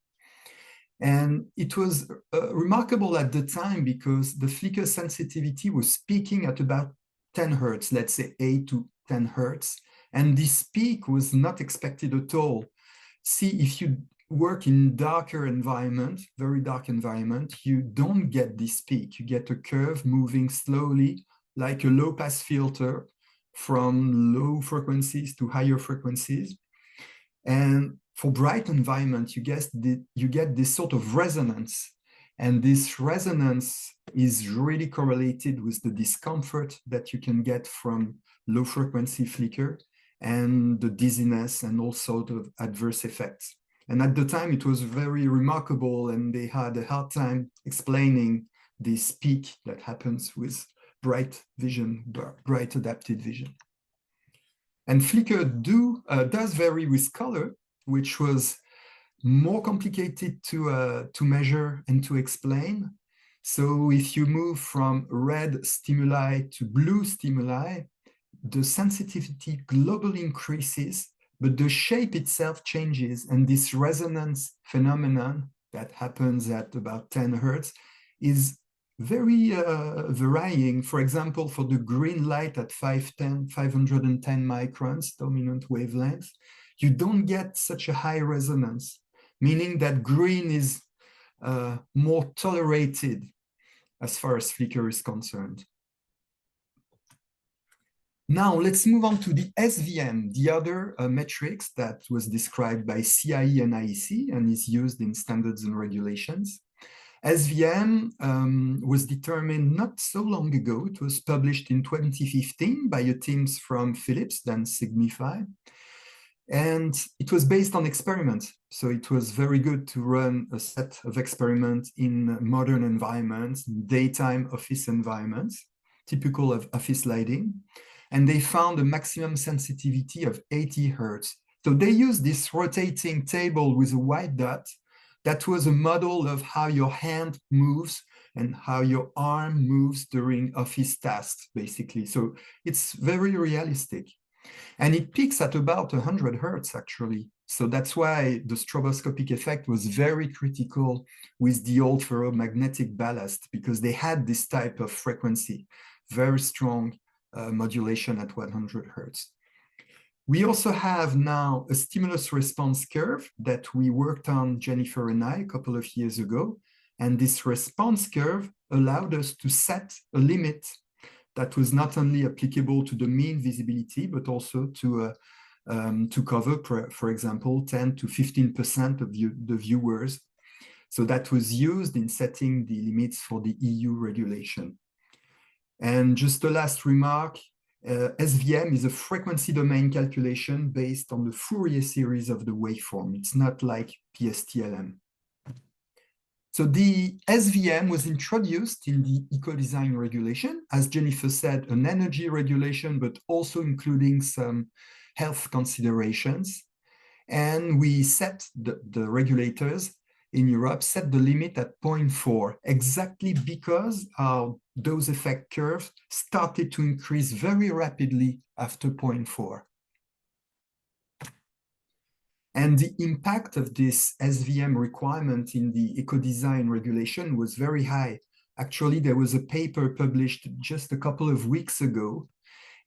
And it was remarkable at the time because the flicker sensitivity was peaking at about 10 hertz, let's say 8 to 10 hertz. And this peak was not expected at all. See, if you work in darker environment, very dark environment, you don't get this peak. You get a curve moving slowly like a low pass filter from low frequencies to higher frequencies. And for bright environment, you get this sort of resonance. And this resonance is really correlated with the discomfort that you can get from low frequency flicker and the dizziness and all sorts of adverse effects. And at the time, it was very remarkable, and they had a hard time explaining this peak that happens with bright vision, bright adapted vision. And flicker does vary with color, which was more complicated to measure and to explain. So if you move from red stimuli to blue stimuli, the sensitivity globally increases, but the shape itself changes. And this resonance phenomenon that happens at about 10 hertz is very varying. For example, for the green light at 510 microns dominant wavelength, you don't get such a high resonance, meaning that green is more tolerated as far as flicker is concerned. Now let's move on to the SVM, the other metrics that was described by CIE and IEC and is used in standards and regulations. SVM was determined not so long ago. It was published in 2015 by a teams from Philips, then Signify. And it was based on experiments. So it was very good to run a set of experiments in modern environments, daytime office environments, typical of office lighting. And they found a maximum sensitivity of 80 hertz. So they used this rotating table with a white dot. That was a model of how your hand moves and how your arm moves during office tasks, basically. So it's very realistic. And it peaks at about 100 hertz, actually. So that's why the stroboscopic effect was very critical with the old ferromagnetic ballast, because they had this type of frequency, very strong modulation at 100 hertz. We also have now a stimulus response curve that we worked on, Jennifer and I, a couple of years ago. And this response curve allowed us to set a limit that was not only applicable to the mean visibility, but also to cover, for example, 10 to 15% of the viewers. So that was used in setting the limits for the EU regulation. And just a last remark, SVM is a frequency domain calculation based on the Fourier series of the waveform. It's not like PSTLM. So the SVM was introduced in the eco-design regulation, as Jennifer said, an energy regulation, but also including some health considerations. And we set the regulators in Europe set the limit at 0.4, exactly because our dose effect curve started to increase very rapidly after 0.4. And the impact of this SVM requirement in the eco-design regulation was very high. Actually, there was a paper published just a couple of weeks ago,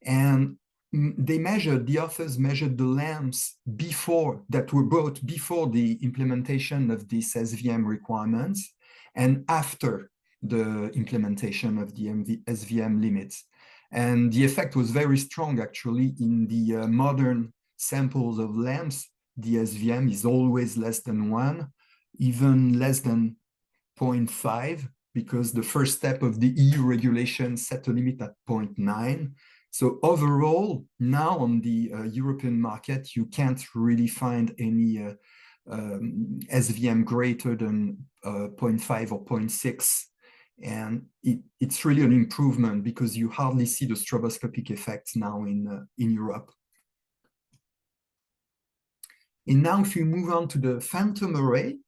and the authors measured the lamps that were bought before the implementation of these SVM requirements and after the implementation of the SVM limits. And the effect was very strong, actually, in the modern samples of lamps. The SVM is always less than 1, even less than 0.5, because the first step of the EU regulation set a limit at 0.9. So overall, now on the European market, you can't really find any SVM greater than 0.5 or 0.6. And it's really an improvement because you hardly see the stroboscopic effects now in Europe. And now if you move on to the phantom array,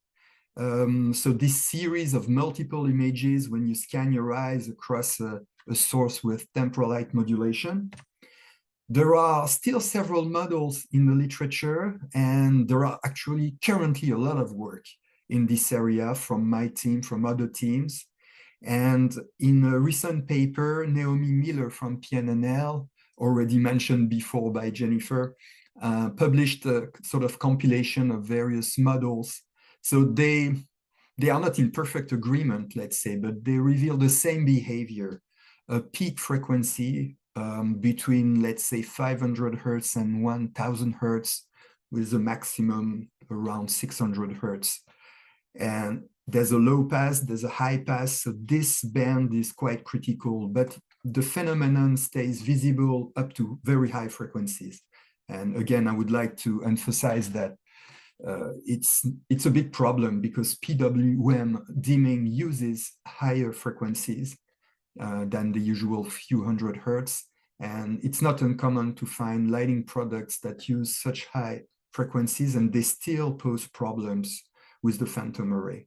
so this series of multiple images when you scan your eyes across a a source with temporal light modulation. There are still several models in the literature, and there are actually currently a lot of work in this area from my team, from other teams. And in a recent paper, Naomi Miller from PNNL, already mentioned before by Jennifer, published a sort of compilation of various models. So they are not in perfect agreement, let's say, but they reveal the same behavior, a peak frequency between, let's say, 500 hertz and 1000 hertz, with a maximum around 600 hertz. And there's a low pass, there's a high pass, so this band is quite critical, but the phenomenon stays visible up to very high frequencies. And again, I would like to emphasize that it's a big problem because PWM dimming uses higher frequencies than the usual few hundred hertz. And it's not uncommon to find lighting products that use such high frequencies, and they still pose problems with the phantom array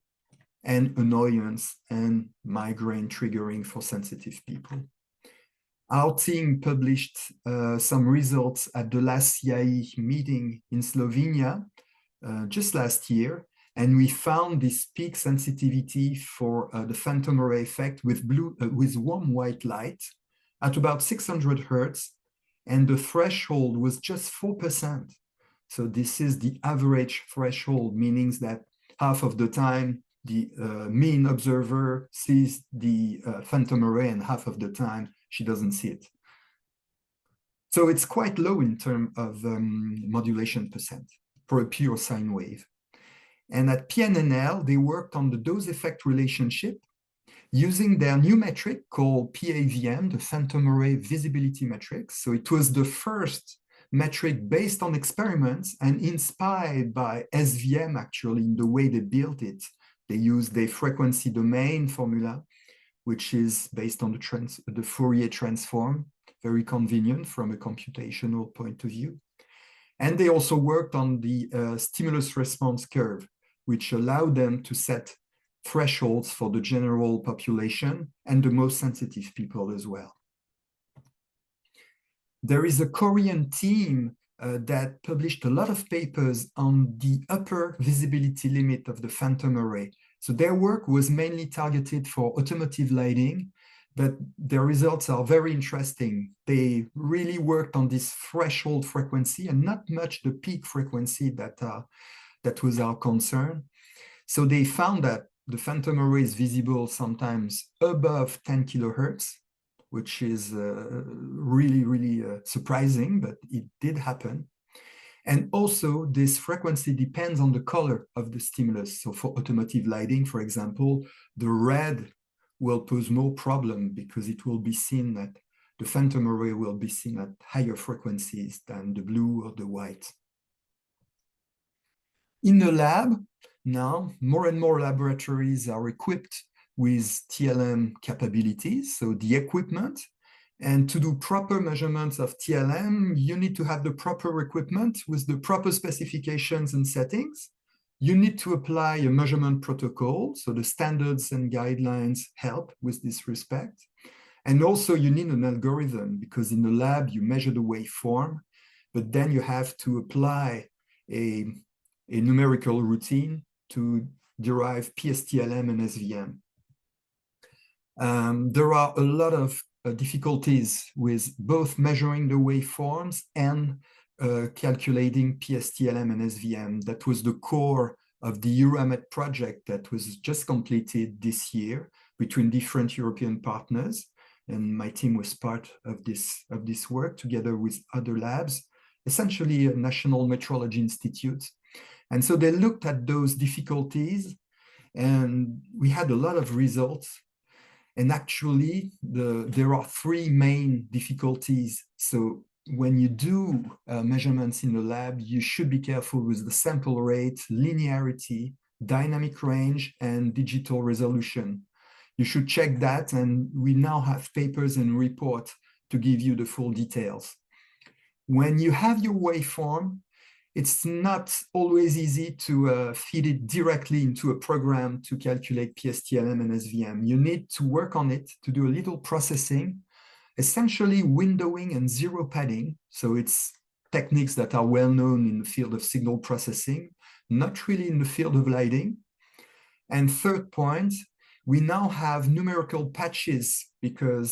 and annoyance and migraine triggering for sensitive people. Our team published some results at the last CIE meeting in Slovenia just last year, and we found this peak sensitivity for the phantom array effect with warm white light at about 600 hertz, and the threshold was just 4%. So this is the average threshold, meaning that half of the time the mean observer sees the phantom array and half of the time she doesn't see it. So it's quite low in terms of modulation percent for a pure sine wave. And at PNNL, they worked on the dose effect relationship using their new metric called PAVM, the phantom array visibility metric. So it was the first metric based on experiments and inspired by SVM, actually, in the way they built it. They used the frequency domain formula, which is based on the Fourier transform, very convenient from a computational point of view. And they also worked on the stimulus response curve, which allowed them to set thresholds for the general population and the most sensitive people as well. There is a Korean team that published a lot of papers on the upper visibility limit of the phantom array. So their work was mainly targeted for automotive lighting, but their results are very interesting. They really worked on this threshold frequency and not much the peak frequency that was our concern. So they found that the phantom array is visible sometimes above 10 kilohertz, which is really surprising, but it did happen. And also this frequency depends on the color of the stimulus. So for automotive lighting, for example, the red will pose more problem because it will be seen that the phantom array will be seen at higher frequencies than the blue or the white. In the lab, now more and more laboratories are equipped with TLM capabilities, so the equipment. And to do proper measurements of TLM, you need to have the proper equipment with the proper specifications and settings. You need to apply a measurement protocol, so the standards and guidelines help with this respect. And also you need an algorithm, because in the lab you measure the waveform, but then you have to apply a numerical routine to derive PSTLM and SVM. There are a lot of difficulties with both measuring the waveforms and calculating PSTLM and SVM. That was the core of the EuroMet project that was just completed this year between different European partners. And my team was part of this work together with other labs, essentially national metrology institutes. And so they looked at those difficulties, and we had a lot of results. And actually, there are three main difficulties. So when you do measurements in the lab, you should be careful with the sample rate, linearity, dynamic range, and digital resolution. You should check that, and we now have papers and reports to give you the full details. When you have your waveform, it's not always easy to feed it directly into a program to calculate PSTLM and SVM. You need to work on it, to do a little processing, essentially windowing and zero padding. So it's techniques that are well known in the field of signal processing, not really in the field of lighting. And third point, we now have numerical patches because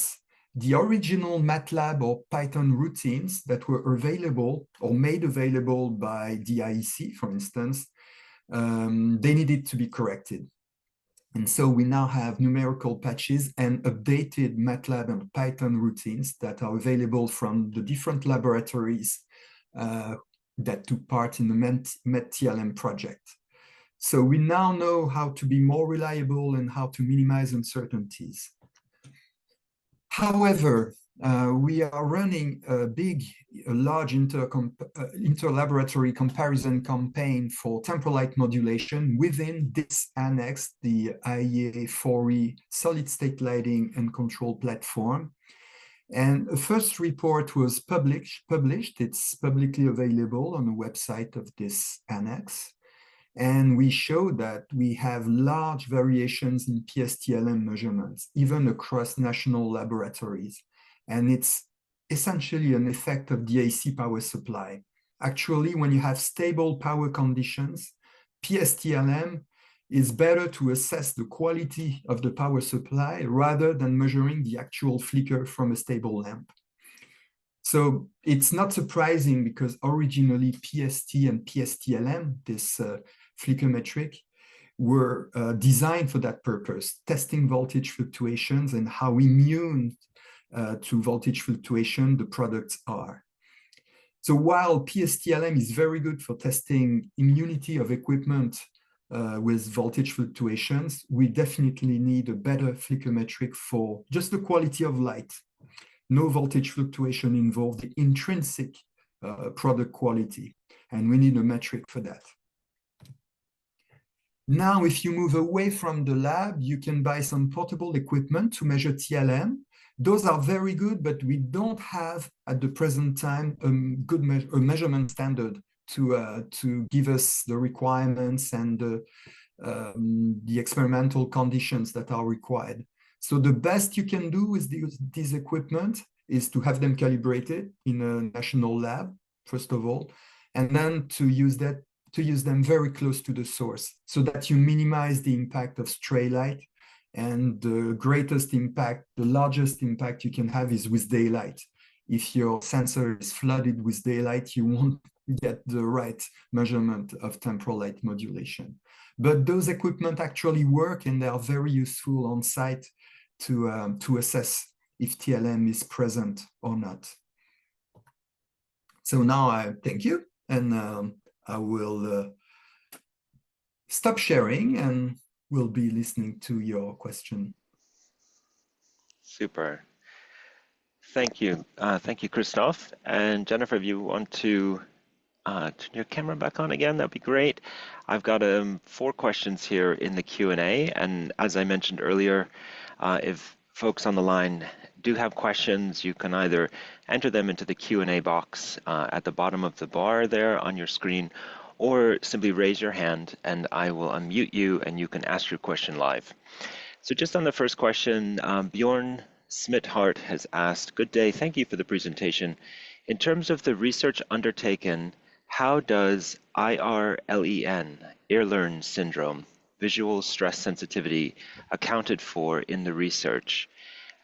the original MATLAB or Python routines that were available or made available by the IEC, for instance, they needed to be corrected. And so we now have numerical patches and updated MATLAB and Python routines that are available from the different laboratories that took part in the MET-TLM project. So we now know how to be more reliable and how to minimize uncertainties. However, we are running a large inter-laboratory comparison campaign for temporal light modulation within this annex, the IEA 4E solid-state lighting and control platform. And a first report was published. It's publicly available on the website of this annex. And we show that we have large variations in PSTLM measurements, even across national laboratories. And it's essentially an effect of the AC power supply. Actually, when you have stable power conditions, PSTLM is better to assess the quality of the power supply rather than measuring the actual flicker from a stable lamp. So it's not surprising because originally PST and PSTLM, this flicker metric, were designed for that purpose, testing voltage fluctuations and how immune to voltage fluctuation the products are. So while PSTLM is very good for testing immunity of equipment with voltage fluctuations, we definitely need a better flicker metric for just the quality of light. No voltage fluctuation involved, the intrinsic product quality, and we need a metric for that. Now, if you move away from the lab, you can buy some portable equipment to measure TLM. Those are very good, but we don't have at the present time a good measurement standard to give us the requirements and the experimental conditions that are required. So the best you can do with these equipment is to have them calibrated in a national lab, first of all, and then to use them very close to the source so that you minimize the impact of stray light. And the greatest impact, the largest impact you can have is with daylight. If your sensor is flooded with daylight, you won't get the right measurement of temporal light modulation. But those equipment actually work and they are very useful on site to assess if TLM is present or not. So now I thank you, and I will stop sharing and we'll be listening to your question. Super. Thank you. Thank you, Christophe. And Jennifer, if you want to turn your camera back on again, that'd be great. I've got 4 questions here in the Q&A. And as I mentioned earlier, if folks on the line do have questions, you can either enter them into the Q&A box at the bottom of the bar there on your screen, or simply raise your hand and I will unmute you and you can ask your question live. So just on the first question, Bjorn Smithart has asked, good day, thank you for the presentation. In terms of the research undertaken, how does IRLEN, Earlearn syndrome, visual stress sensitivity, accounted for in the research?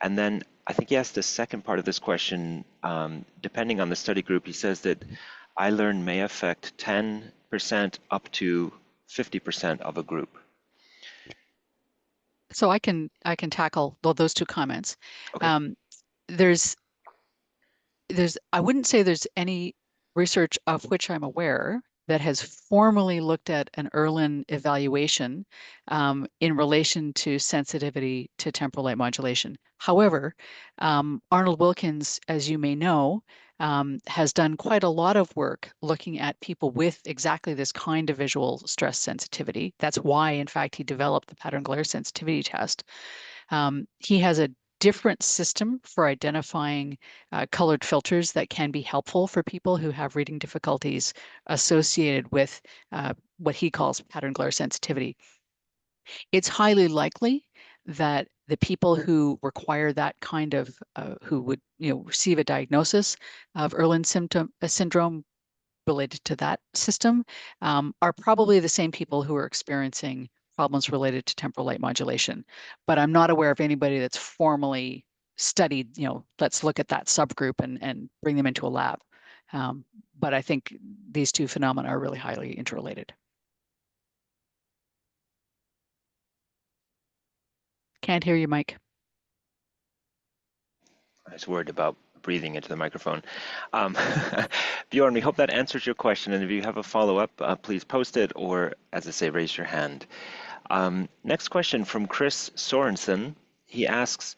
And then I think he asked the second part of this question, depending on the study group, he says that ILearn may affect 10% up to 50% of a group. So I can tackle those 2 comments. Okay. I wouldn't say there's any research of which I'm aware that has formally looked at an Earlearn evaluation in relation to sensitivity to temporal light modulation. However, Arnold Wilkins, as you may know, has done quite a lot of work looking at people with exactly this kind of visual stress sensitivity. That's why, in fact, he developed the pattern glare sensitivity test. He has a different system for identifying colored filters that can be helpful for people who have reading difficulties associated with what he calls pattern glare sensitivity. It's highly likely that the people who require that kind of, who would receive a diagnosis of Irlen syndrome related to that system, are probably the same people who are experiencing problems related to temporal light modulation. But I'm not aware of anybody that's formally studied, let's look at that subgroup and bring them into a lab. But I think these two phenomena are really highly interrelated. Can't hear you, Mike. I was worried about breathing into the microphone. Bjorn, we hope that answers your question. And if you have a follow-up, please post it, or, as I say, raise your hand. Next question from Chris Sorensen. He asks,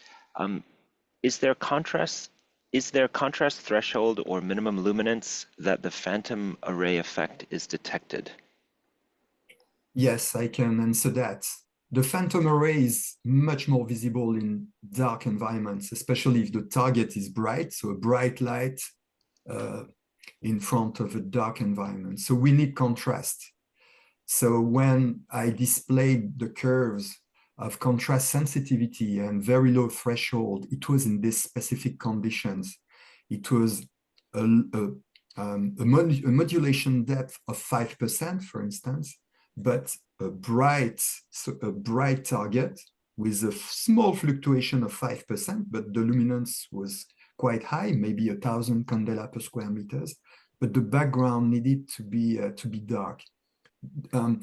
is there contrast threshold or minimum luminance that the phantom array effect is detected? Yes, I can answer that. The phantom array is much more visible in dark environments, especially if the target is bright, so a bright light in front of a dark environment. So we need contrast. So when I displayed the curves of contrast sensitivity and very low threshold, it was in these specific conditions. It was a modulation depth of 5%, for instance, but a bright target with a small fluctuation of 5%, but the luminance was quite high, maybe 1,000 candela per square meters, but the background needed to be dark. I'm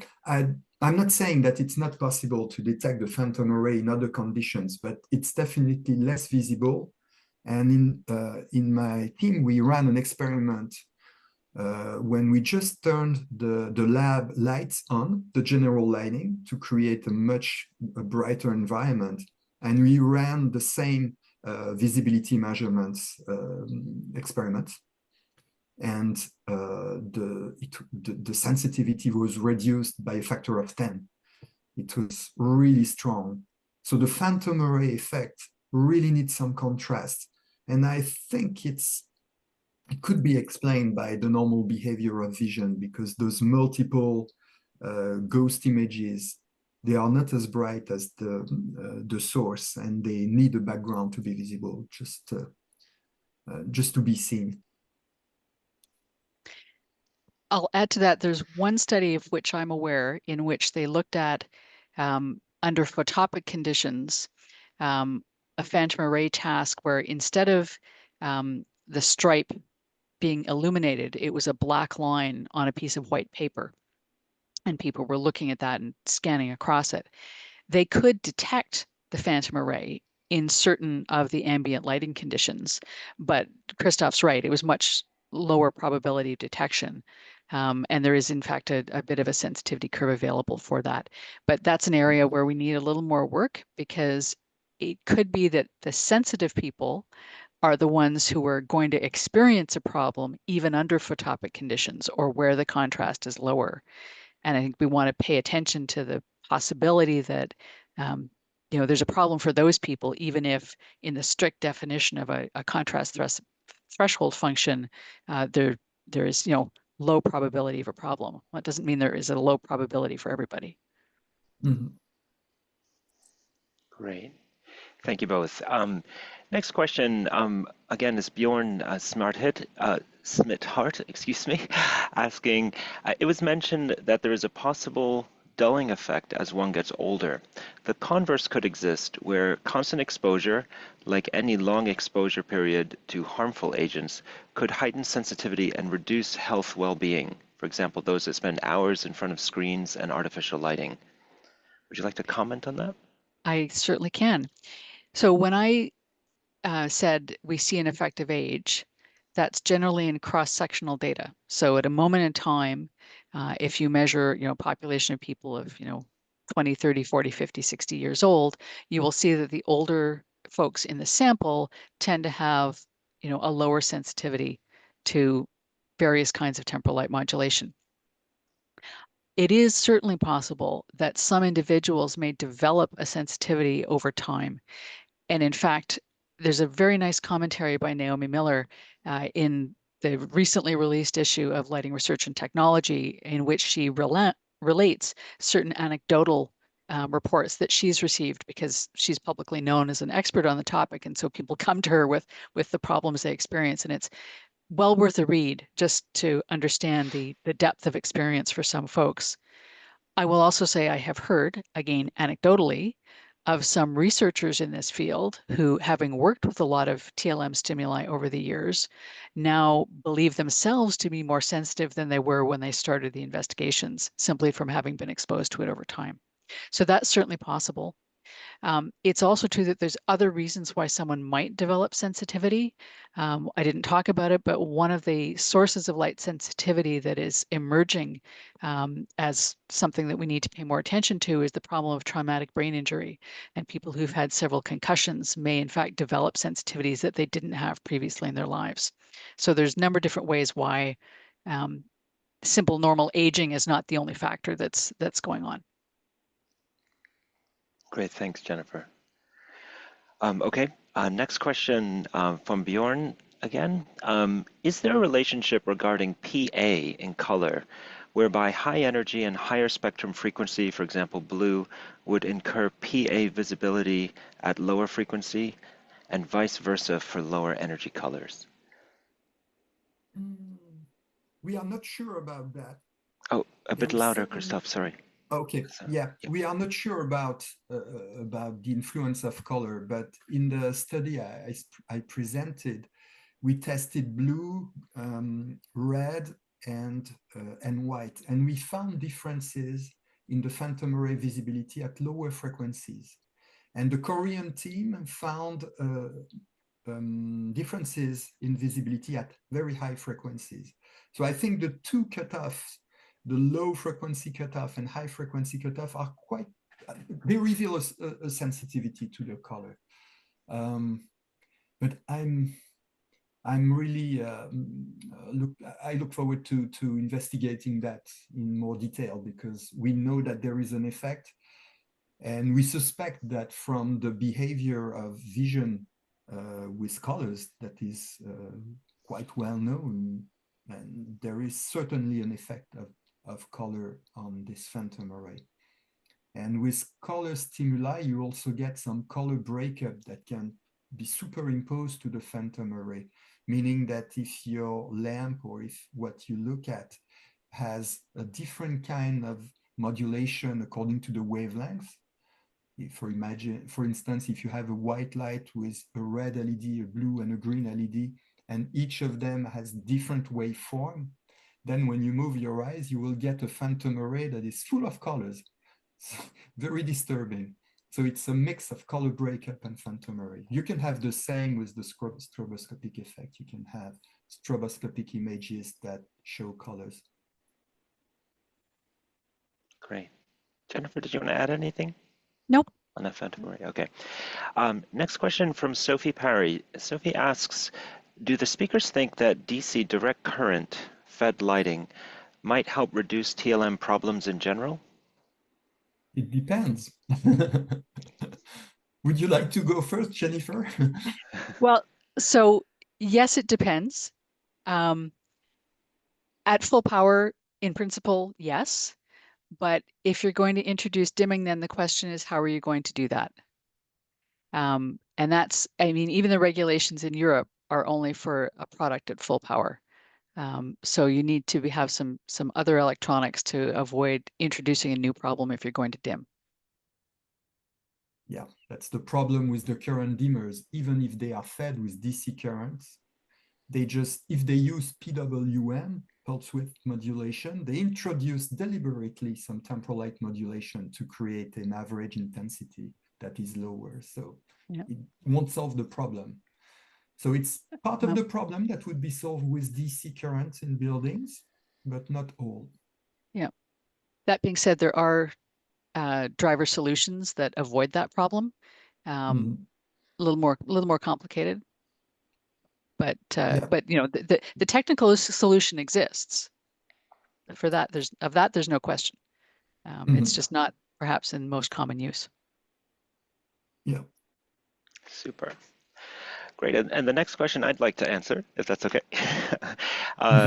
not saying that it's not possible to detect the phantom array in other conditions, but it's definitely less visible. And in my team, we ran an experiment when we just turned the lab lights on, the general lighting, to create a much brighter environment. And we ran the same visibility measurements experiments. And the sensitivity was reduced by a factor of 10. It was really strong. So the phantom array effect really needs some contrast. And I think it could be explained by the normal behavior of vision, because those multiple ghost images, they are not as bright as the source, and they need a background to be visible, just to be seen. I'll add to that, there's one study of which I'm aware in which they looked at, under photopic conditions, a phantom array task where instead of the stripe being illuminated, it was a black line on a piece of white paper. And people were looking at that and scanning across it. They could detect the phantom array in certain of the ambient lighting conditions, but Christoph's right, it was much lower probability of detection. And there is, in fact, a bit of a sensitivity curve available for that. But that's an area where we need a little more work, because it could be that the sensitive people are the ones who are going to experience a problem even under photopic conditions or where the contrast is lower. And I think we want to pay attention to the possibility that there's a problem for those people, even if in the strict definition of a contrast threshold function, there is low probability of a problem. Well, it doesn't mean there is a low probability for everybody. Mm-hmm. Great. Thank you both. Next question, again, is Bjorn Smithart, excuse me, asking, it was mentioned that there is a possible dulling effect as one gets older. The converse could exist, where constant exposure, like any long exposure period to harmful agents, could heighten sensitivity and reduce health well-being. For example, those that spend hours in front of screens and artificial lighting. Would you like to comment on that? I certainly can. So when I said we see an effect of age, that's generally in cross-sectional data. So at a moment in time, if you measure, population of people of, 20, 30, 40, 50, 60 years old, you will see that the older folks in the sample tend to have, a lower sensitivity to various kinds of temporal light modulation. It is certainly possible that some individuals may develop a sensitivity over time. And in fact, there's a very nice commentary by Naomi Miller in the recently released issue of Lighting Research and Technology, in which she relates certain anecdotal reports that she's received because she's publicly known as an expert on the topic. And so people come to her with the problems they experience. And it's well worth a read just to understand the depth of experience for some folks. I will also say I have heard, again, anecdotally, of some researchers in this field who, having worked with a lot of TLM stimuli over the years, now believe themselves to be more sensitive than they were when they started the investigations, simply from having been exposed to it over time. So that's certainly possible. It's also true that there's other reasons why someone might develop sensitivity. I didn't talk about it, but one of the sources of light sensitivity that is emerging as something that we need to pay more attention to is the problem of traumatic brain injury. And people who've had several concussions may in fact develop sensitivities that they didn't have previously in their lives. So there's a number of different ways why simple normal aging is not the only factor that's going on. Great, thanks, Jennifer. Okay, next question from Bjorn again. Is there a relationship regarding PA in color, whereby high energy and higher spectrum frequency, for example, blue, would incur PA visibility at lower frequency, and vice versa for lower energy colors? We are not sure about that. Oh, a bit louder, certainly... Christophe, sorry. Okay, yeah, we are not sure about the influence of color, but in the study I presented, we tested blue, red, and white, and we found differences in the phantom array visibility at lower frequencies. And the Korean team found differences in visibility at very high frequencies. So I think the two cutoffs, the low frequency cutoff and high frequency cutoff, are quite, they reveal a sensitivity to the color. But I'm really, I look forward to investigating that in more detail, because we know that there is an effect, and we suspect that from the behavior of vision with colors that is quite well known, and there is certainly an effect of color on this phantom array. And with color stimuli, you also get some color breakup that can be superimposed to the phantom array, meaning that if your lamp or if what you look at has a different kind of modulation according to the wavelength, for instance, if you have a white light with a red LED, a blue and a green LED, and each of them has different waveform, then when you move your eyes, you will get a phantom array that is full of colors. Very disturbing. So it's a mix of color breakup and phantom array. You can have the same with the stroboscopic effect. You can have stroboscopic images that show colors. Great. Jennifer, did you want to add anything? Nope. On that phantom array, okay. Next question from Sophie Parry. Sophie asks, do the speakers think that DC direct current fed lighting might help reduce TLM problems in general? It depends. Would you like to go first, Jennifer? Well, so yes, it depends. At full power, in principle, yes. But if you're going to introduce dimming, then the question is, how are you going to do that? And that's, I mean, even the regulations in Europe are only for a product at full power. So you need to have some other electronics to avoid introducing a new problem if you're going to dim. Yeah, that's the problem with the current dimmers. Even if they are fed with DC currents, they just, if they use PWM, pulse width modulation, they introduce deliberately some temporal light modulation to create an average intensity that is lower. So yeah, it won't solve the problem. So it's part of the problem that would be solved with DC currents in buildings, but not all. Yeah. That being said, there are driver solutions that avoid that problem. A little more complicated, but yeah. but you know the technical solution exists. For that, there's no question. It's just not perhaps in most common use. Yeah. Super. Great. And the next question I'd like to answer, if that's okay.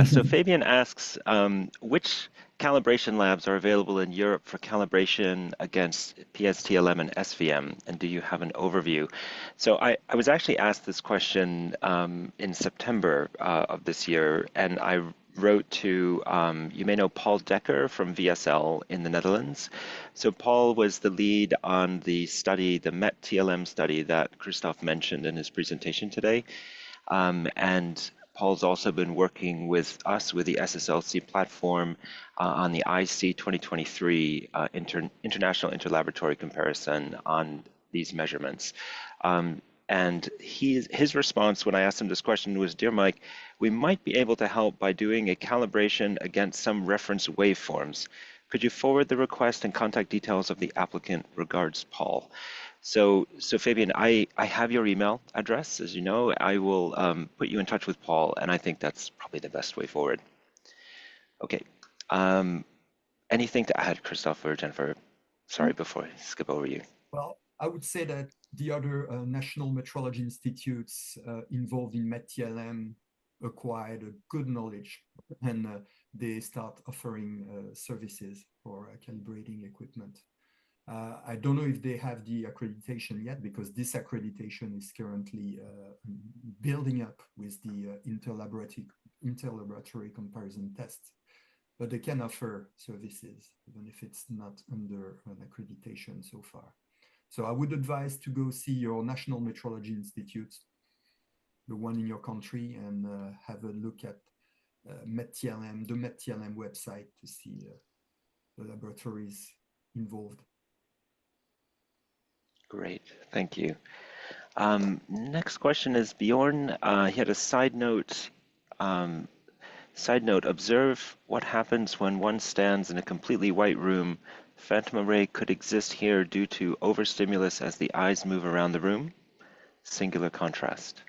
So Fabian asks, which calibration labs are available in Europe for calibration against PSTLM and SVM? And do you have an overview? So I was actually asked this question in September of this year, and I wrote to, you may know Paul Dekker from VSL in the Netherlands. So Paul was the lead on the study, the MET-TLM study that Christoph mentioned in his presentation today. And Paul's also been working with us with the SSLC platform on the IC 2023 International Interlaboratory Comparison on these measurements. And his response when I asked him this question was, "Dear Mike, we might be able to help by doing a calibration against some reference waveforms. Could you forward the request and contact details of the applicant? Regards, Paul." So Fabian, I have your email address, as you know. I will put you in touch with Paul, and I think that's probably the best way forward. Okay. Anything to add, Christoph or Jennifer? Sorry, before I skip over you. Well, I would say that the other national metrology institutes involved in MET-TLM acquired a good knowledge, and they start offering services for calibrating equipment. I don't know if they have the accreditation yet, because this accreditation is currently building up with the interlaboratory comparison test. But they can offer services, even if it's not under an accreditation so far. So I would advise to go see your National Metrology Institute, the one in your country, and have a look at MET-TLM, the MET-TLM website, to see the laboratories involved. Great, thank you. Next question is Bjorn. He had a side note. Observe what happens when one stands in a completely white room. Phantom array could exist here due to overstimulus as the eyes move around the room. Singular contrast.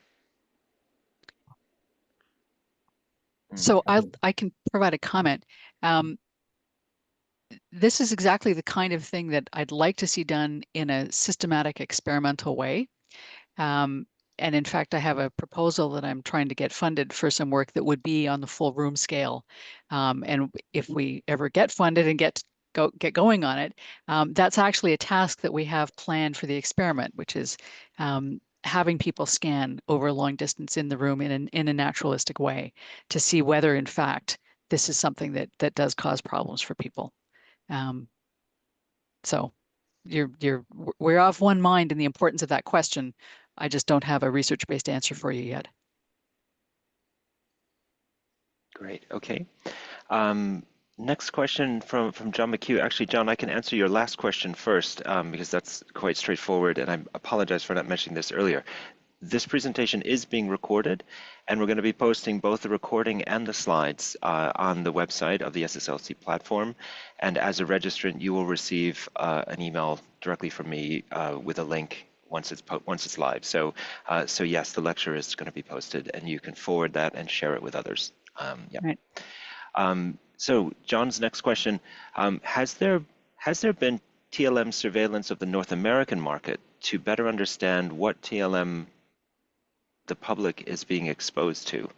So I can provide a comment. This is exactly the kind of thing that I'd like to see done in a systematic experimental way. And in fact, I have a proposal that I'm trying to get funded for some work that would be on the full room scale. And if we ever get funded and get going on it, that's actually a task that we have planned for the experiment, which is having people scan over a long distance in the room in a naturalistic way to see whether, in fact, this is something that does cause problems for people. So we're of one mind in the importance of that question. I just don't have a research-based answer for you yet. Great, okay. Next question from John McHugh. Actually, John, I can answer your last question first because that's quite straightforward, and I apologize for not mentioning this earlier. This presentation is being recorded, and we're going to be posting both the recording and the slides on the website of the SSLC platform. And as a registrant, you will receive an email directly from me with a link once it's live. So yes, the lecture is going to be posted, and you can forward that and share it with others. Yeah. Right. So John's next question: has there been TLM surveillance of the North American market to better understand what TLM the public is being exposed to?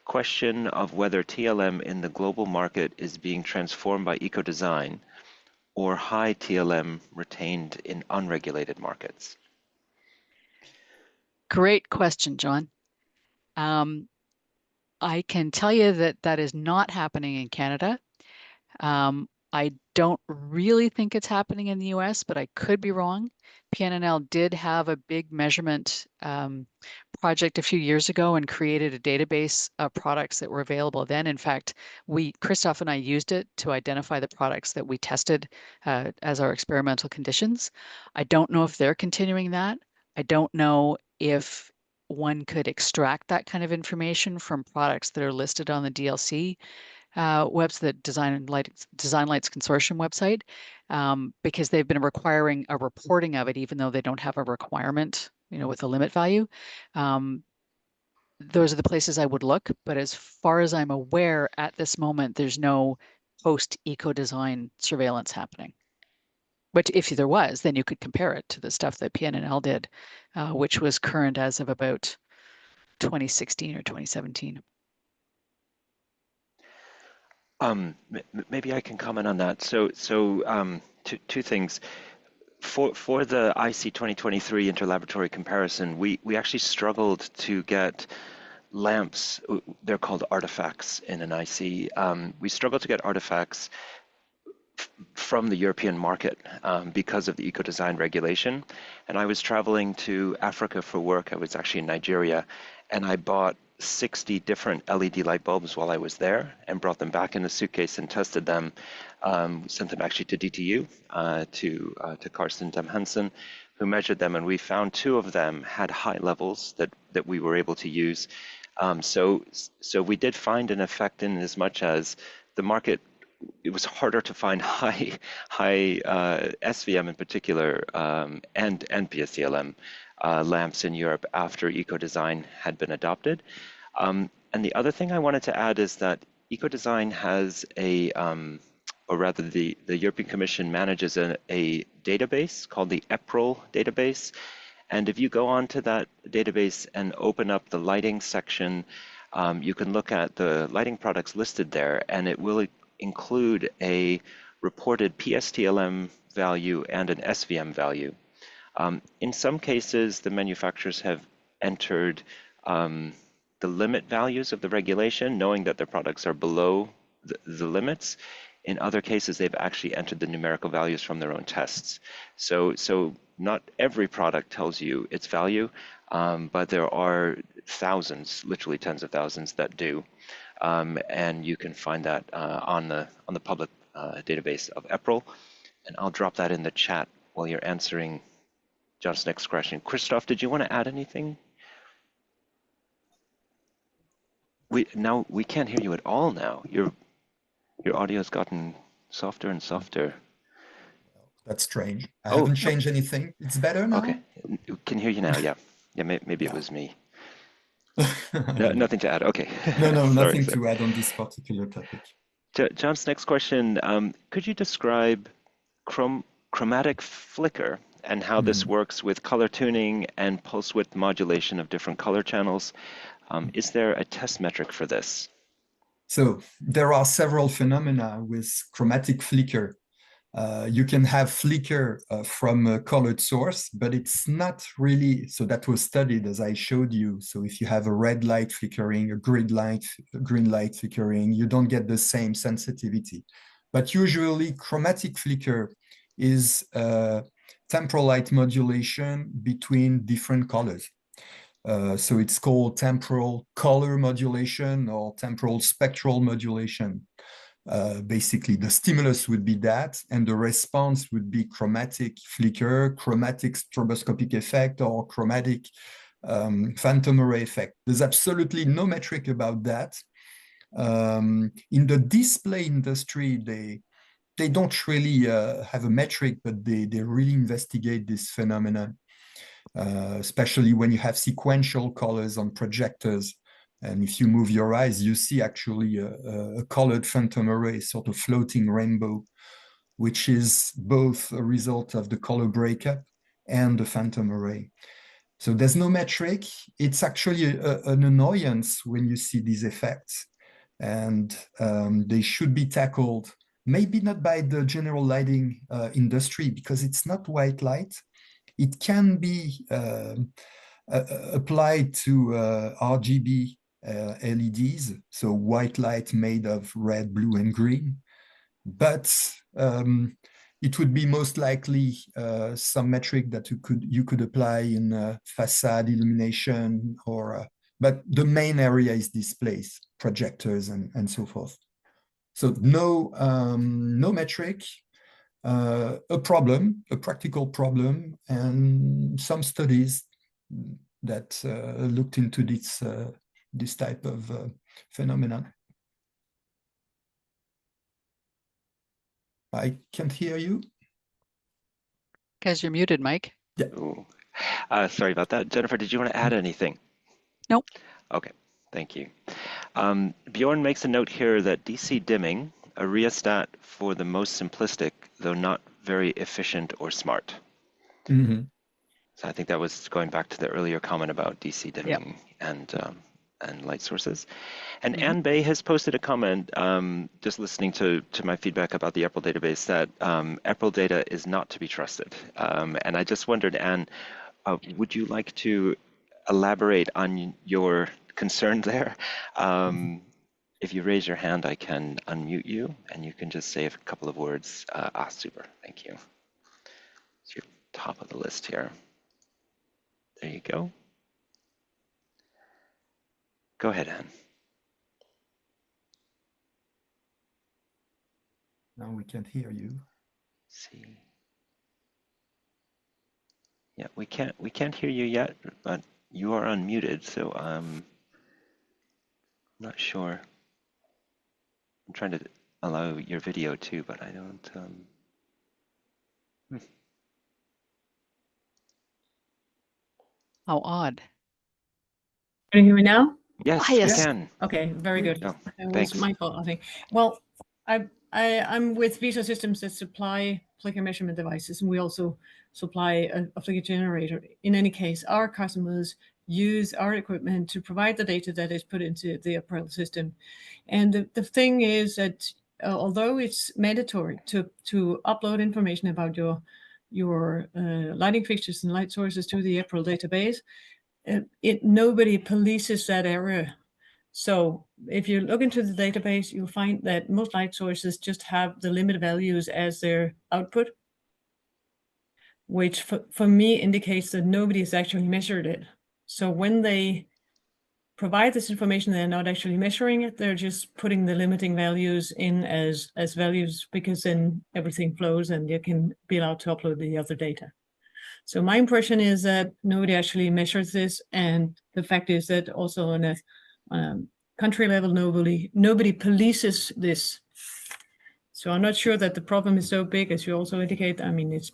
Question of whether TLM in the global market is being transformed by eco-design or high TLM retained in unregulated markets. Great question, John. I can tell you that is not happening in Canada. I don't really think it's happening in the US, but I could be wrong. PNNL did have a big measurement project a few years ago and created a database of products that were available then. In fact, Christoph and I used it to identify the products that we tested as our experimental conditions. I don't know if they're continuing that. I don't know if one could extract that kind of information from products that are listed on the DLC the Design Lights Consortium website, because they've been requiring a reporting of it, even though they don't have a requirement, with a limit value. Those are the places I would look, but as far as I'm aware, at this moment, there's no post-eco-design surveillance happening. But if there was, then you could compare it to the stuff that PNNL did, which was current as of about 2016 or 2017. Maybe I can comment on that. Two things. For the IC 2023 interlaboratory comparison, we actually struggled to get lamps. They're called artifacts in an IC. We struggled to get artifacts from the European market because of the eco-design regulation. And I was traveling to Africa for work. I was actually in Nigeria, and I bought 60 different LED light bulbs while I was there and brought them back in a suitcase and tested them. Sent them actually to DTU, to Karsten Demhansen, who measured them, and we found two of them had high levels that we were able to use. So we did find an effect in as much as the market, it was harder to find high SVM in particular, and PSTLM lamps in Europe after eco-design had been adopted. And the other thing I wanted to add is that eco-design has or rather the European Commission manages a database called the EPRL database. And if you go onto that database and open up the lighting section, you can look at the lighting products listed there, and it will include a reported PSTLM value and an SVM value. In some cases, the manufacturers have entered the limit values of the regulation, knowing that their products are below the limits. In other cases, they've actually entered the numerical values from their own tests. So not every product tells you its value, but there are thousands, literally tens of thousands, that do. And you can find that on the public database of EPRL. And I'll drop that in the chat while you're answering John's next question. Christoph, did you want to add anything? We can't hear you at all now. Your audio's gotten softer and softer. That's strange. I haven't changed anything. It's better now? Okay, can hear you now, yeah. Yeah, maybe it was me. No, nothing to add, okay. No, nothing to add on this particular topic. John's next question, could you describe chromatic flicker and how this works with color tuning and pulse width modulation of different color channels? Is there a test metric for this? So there are several phenomena with chromatic flicker. You can have flicker from a colored source, but it's not really, so that was studied as I showed you. So if you have a red light flickering, a green light flickering, you don't get the same sensitivity. But usually chromatic flicker is temporal light modulation between different colors. So it's called temporal color modulation or temporal spectral modulation. Basically, the stimulus would be that, and the response would be chromatic flicker, chromatic stroboscopic effect, or chromatic phantom array effect. There's absolutely no metric about that. In the display industry, they don't really have a metric, but they really investigate this phenomenon. Especially when you have sequential colors on projectors. And if you move your eyes, you see actually a colored phantom array, sort of floating rainbow, which is both a result of the color breakup and the phantom array. So there's no metric. It's actually an annoyance when you see these effects. And they should be tackled, maybe not by the general lighting industry, because it's not white light. It can be applied to RGB LEDs, so white light made of red, blue, and green. But it would be most likely some metric that you could apply in facade illumination, but the main area is displays, projectors, and so forth. So no metric. A practical problem, and some studies that looked into this type of phenomenon. I can't hear you. Because you're muted, Mike. Yeah. Sorry about that. Jennifer, did you want to add anything? Nope. Okay, thank you. Bjorn makes a note here that DC dimming a rheostat for the most simplistic, though not very efficient or smart. Mhm. So I think that was going back to the earlier comment about DC dimming and light sources. And Anne Bay has posted a comment, just listening to my feedback about the EPRL database, that EPRL data is not to be trusted. And I just wondered, Anne, would you like to elaborate on your concern there? If you raise your hand, I can unmute you, and you can just say a couple of words. Super, thank you. So you're top of the list here. There you go. Go ahead, Anne. Now we can't hear you. See. Yeah, we can't hear you yet, but you are unmuted, so I'm not sure. I'm trying to allow your video too, but I don't. How odd. Can you hear me now? Yes, Ah, we yes. can. Okay, very good. Oh, It was thanks. my fault, I think. Well, I'm with Visa Systems that supply flicker measurement devices, and we also supply a flicker generator. In any case, our customers use our equipment to provide the data that is put into the EPRL system. And the thing is that although it's mandatory to upload information about your lighting fixtures and light sources to the EPRL database, nobody polices that area. So if you look into the database, you'll find that most light sources just have the limit values as their output, which for me indicates that nobody has actually measured it. So when they provide this information, they're not actually measuring it. They're just putting the limiting values in as values, because then everything flows and you can be allowed to upload the other data. So my impression is that nobody actually measures this, and the fact is that also on a country level, nobody polices this. So I'm not sure that the problem is so big as you also indicate. I mean, it's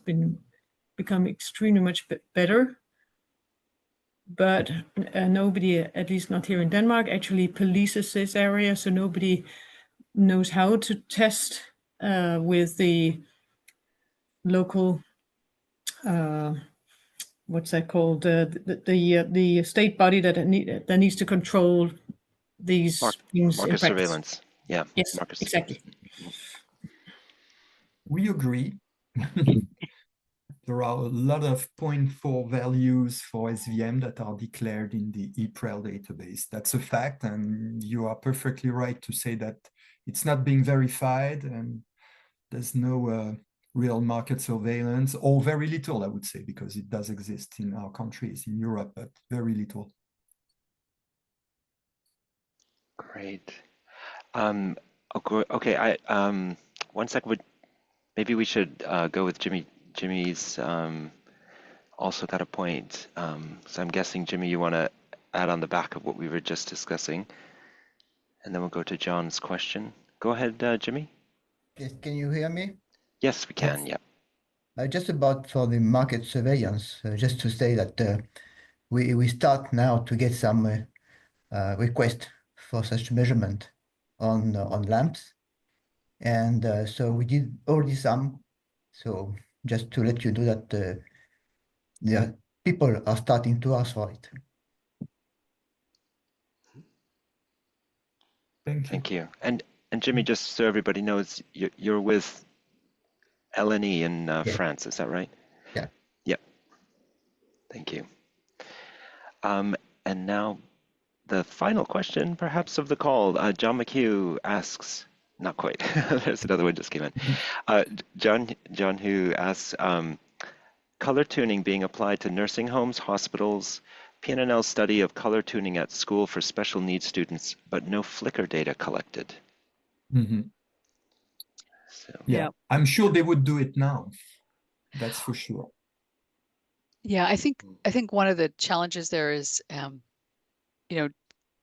become extremely much better, but nobody, at least not here in Denmark, actually polices this area. So nobody knows how to test with the local. What's that called? The state body that needs to control these things in Market practice. surveillance. Yeah. Yes, Market exactly. We agree. There are a lot of 0.4 values for SVM that are declared in the EPRL database. That's a fact, and you are perfectly right to say that it's not being verified, and there's no real market surveillance, or very little, I would say, because it does exist in our countries, in Europe, but very little. Great. Okay. One second. Maybe we should go with Jimmy. Jimmy's also got a point. So I'm guessing, Jimmy, you want to add on the back of what we were just discussing, and then we'll go to John's question. Go ahead, Jimmy. Yes, can you hear me? Yes, we can. Yes. Yeah. Just about for the market surveillance, just to say that we start now to get some request for such measurement on lamps, and so we did already some. So just to let you know that the people are starting to ask for it. Thank you. And Jimmy, just so everybody knows, you're with LNE in Yeah. France. Is that right? Yeah. Yep. Thank you. And now the final question, perhaps, of the call. John McHugh asks, not quite. There's another one just came in. John Hugh asks, color tuning being applied to nursing homes, hospitals, PNNL study of color tuning at school for special needs students, but no flicker data collected. Mm-hmm. So, Yeah, I'm sure they would do it now. That's for sure. Yeah, I think one of the challenges there is,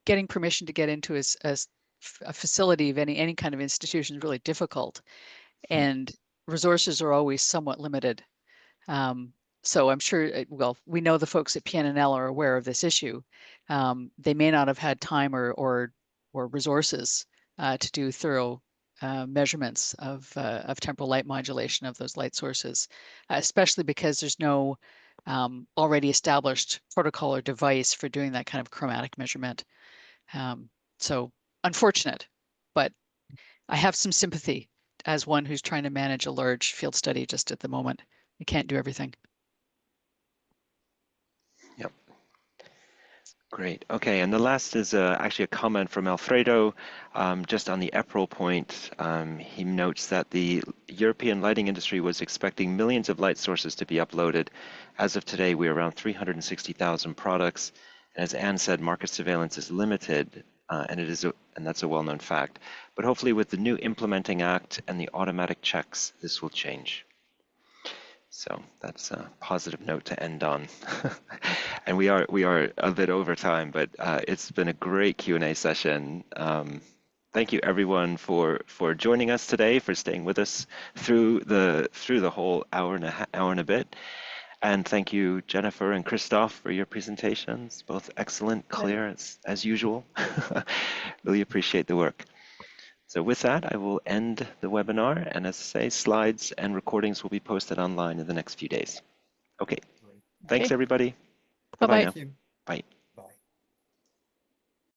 getting permission to get into a facility of any kind of institution is really difficult, and resources are always somewhat limited. So I'm sure, well, we know the folks at PNNL are aware of this issue. They may not have had time or resources to do thorough measurements of temporal light modulation of those light sources, especially because there's no already established protocol or device for doing that kind of chromatic measurement. So unfortunate, but I have some sympathy as one who's trying to manage a large field study just at the moment. You can't do everything. Yep. Great. Okay, and the last is actually a comment from Alfredo, just on the EPRL point. He notes that the European lighting industry was expecting millions of light sources to be uploaded. As of today, we're around 360,000 products. And as Anne said, market surveillance is limited, and that's a well-known fact. But hopefully with the new Implementing Act and the automatic checks, this will change. So that's a positive note to end on. And we are a bit over time, but it's been a great Q&A session. Thank you everyone for joining us today, for staying with us through the whole hour and a bit. And thank you, Jennifer and Christoph, for your presentations. Both excellent, clear as usual. Really appreciate the work. So with that, I will end the webinar, and as I say, slides and recordings will be posted online in the next few days. Okay, thanks everybody. Bye-bye now. Thank you. Bye.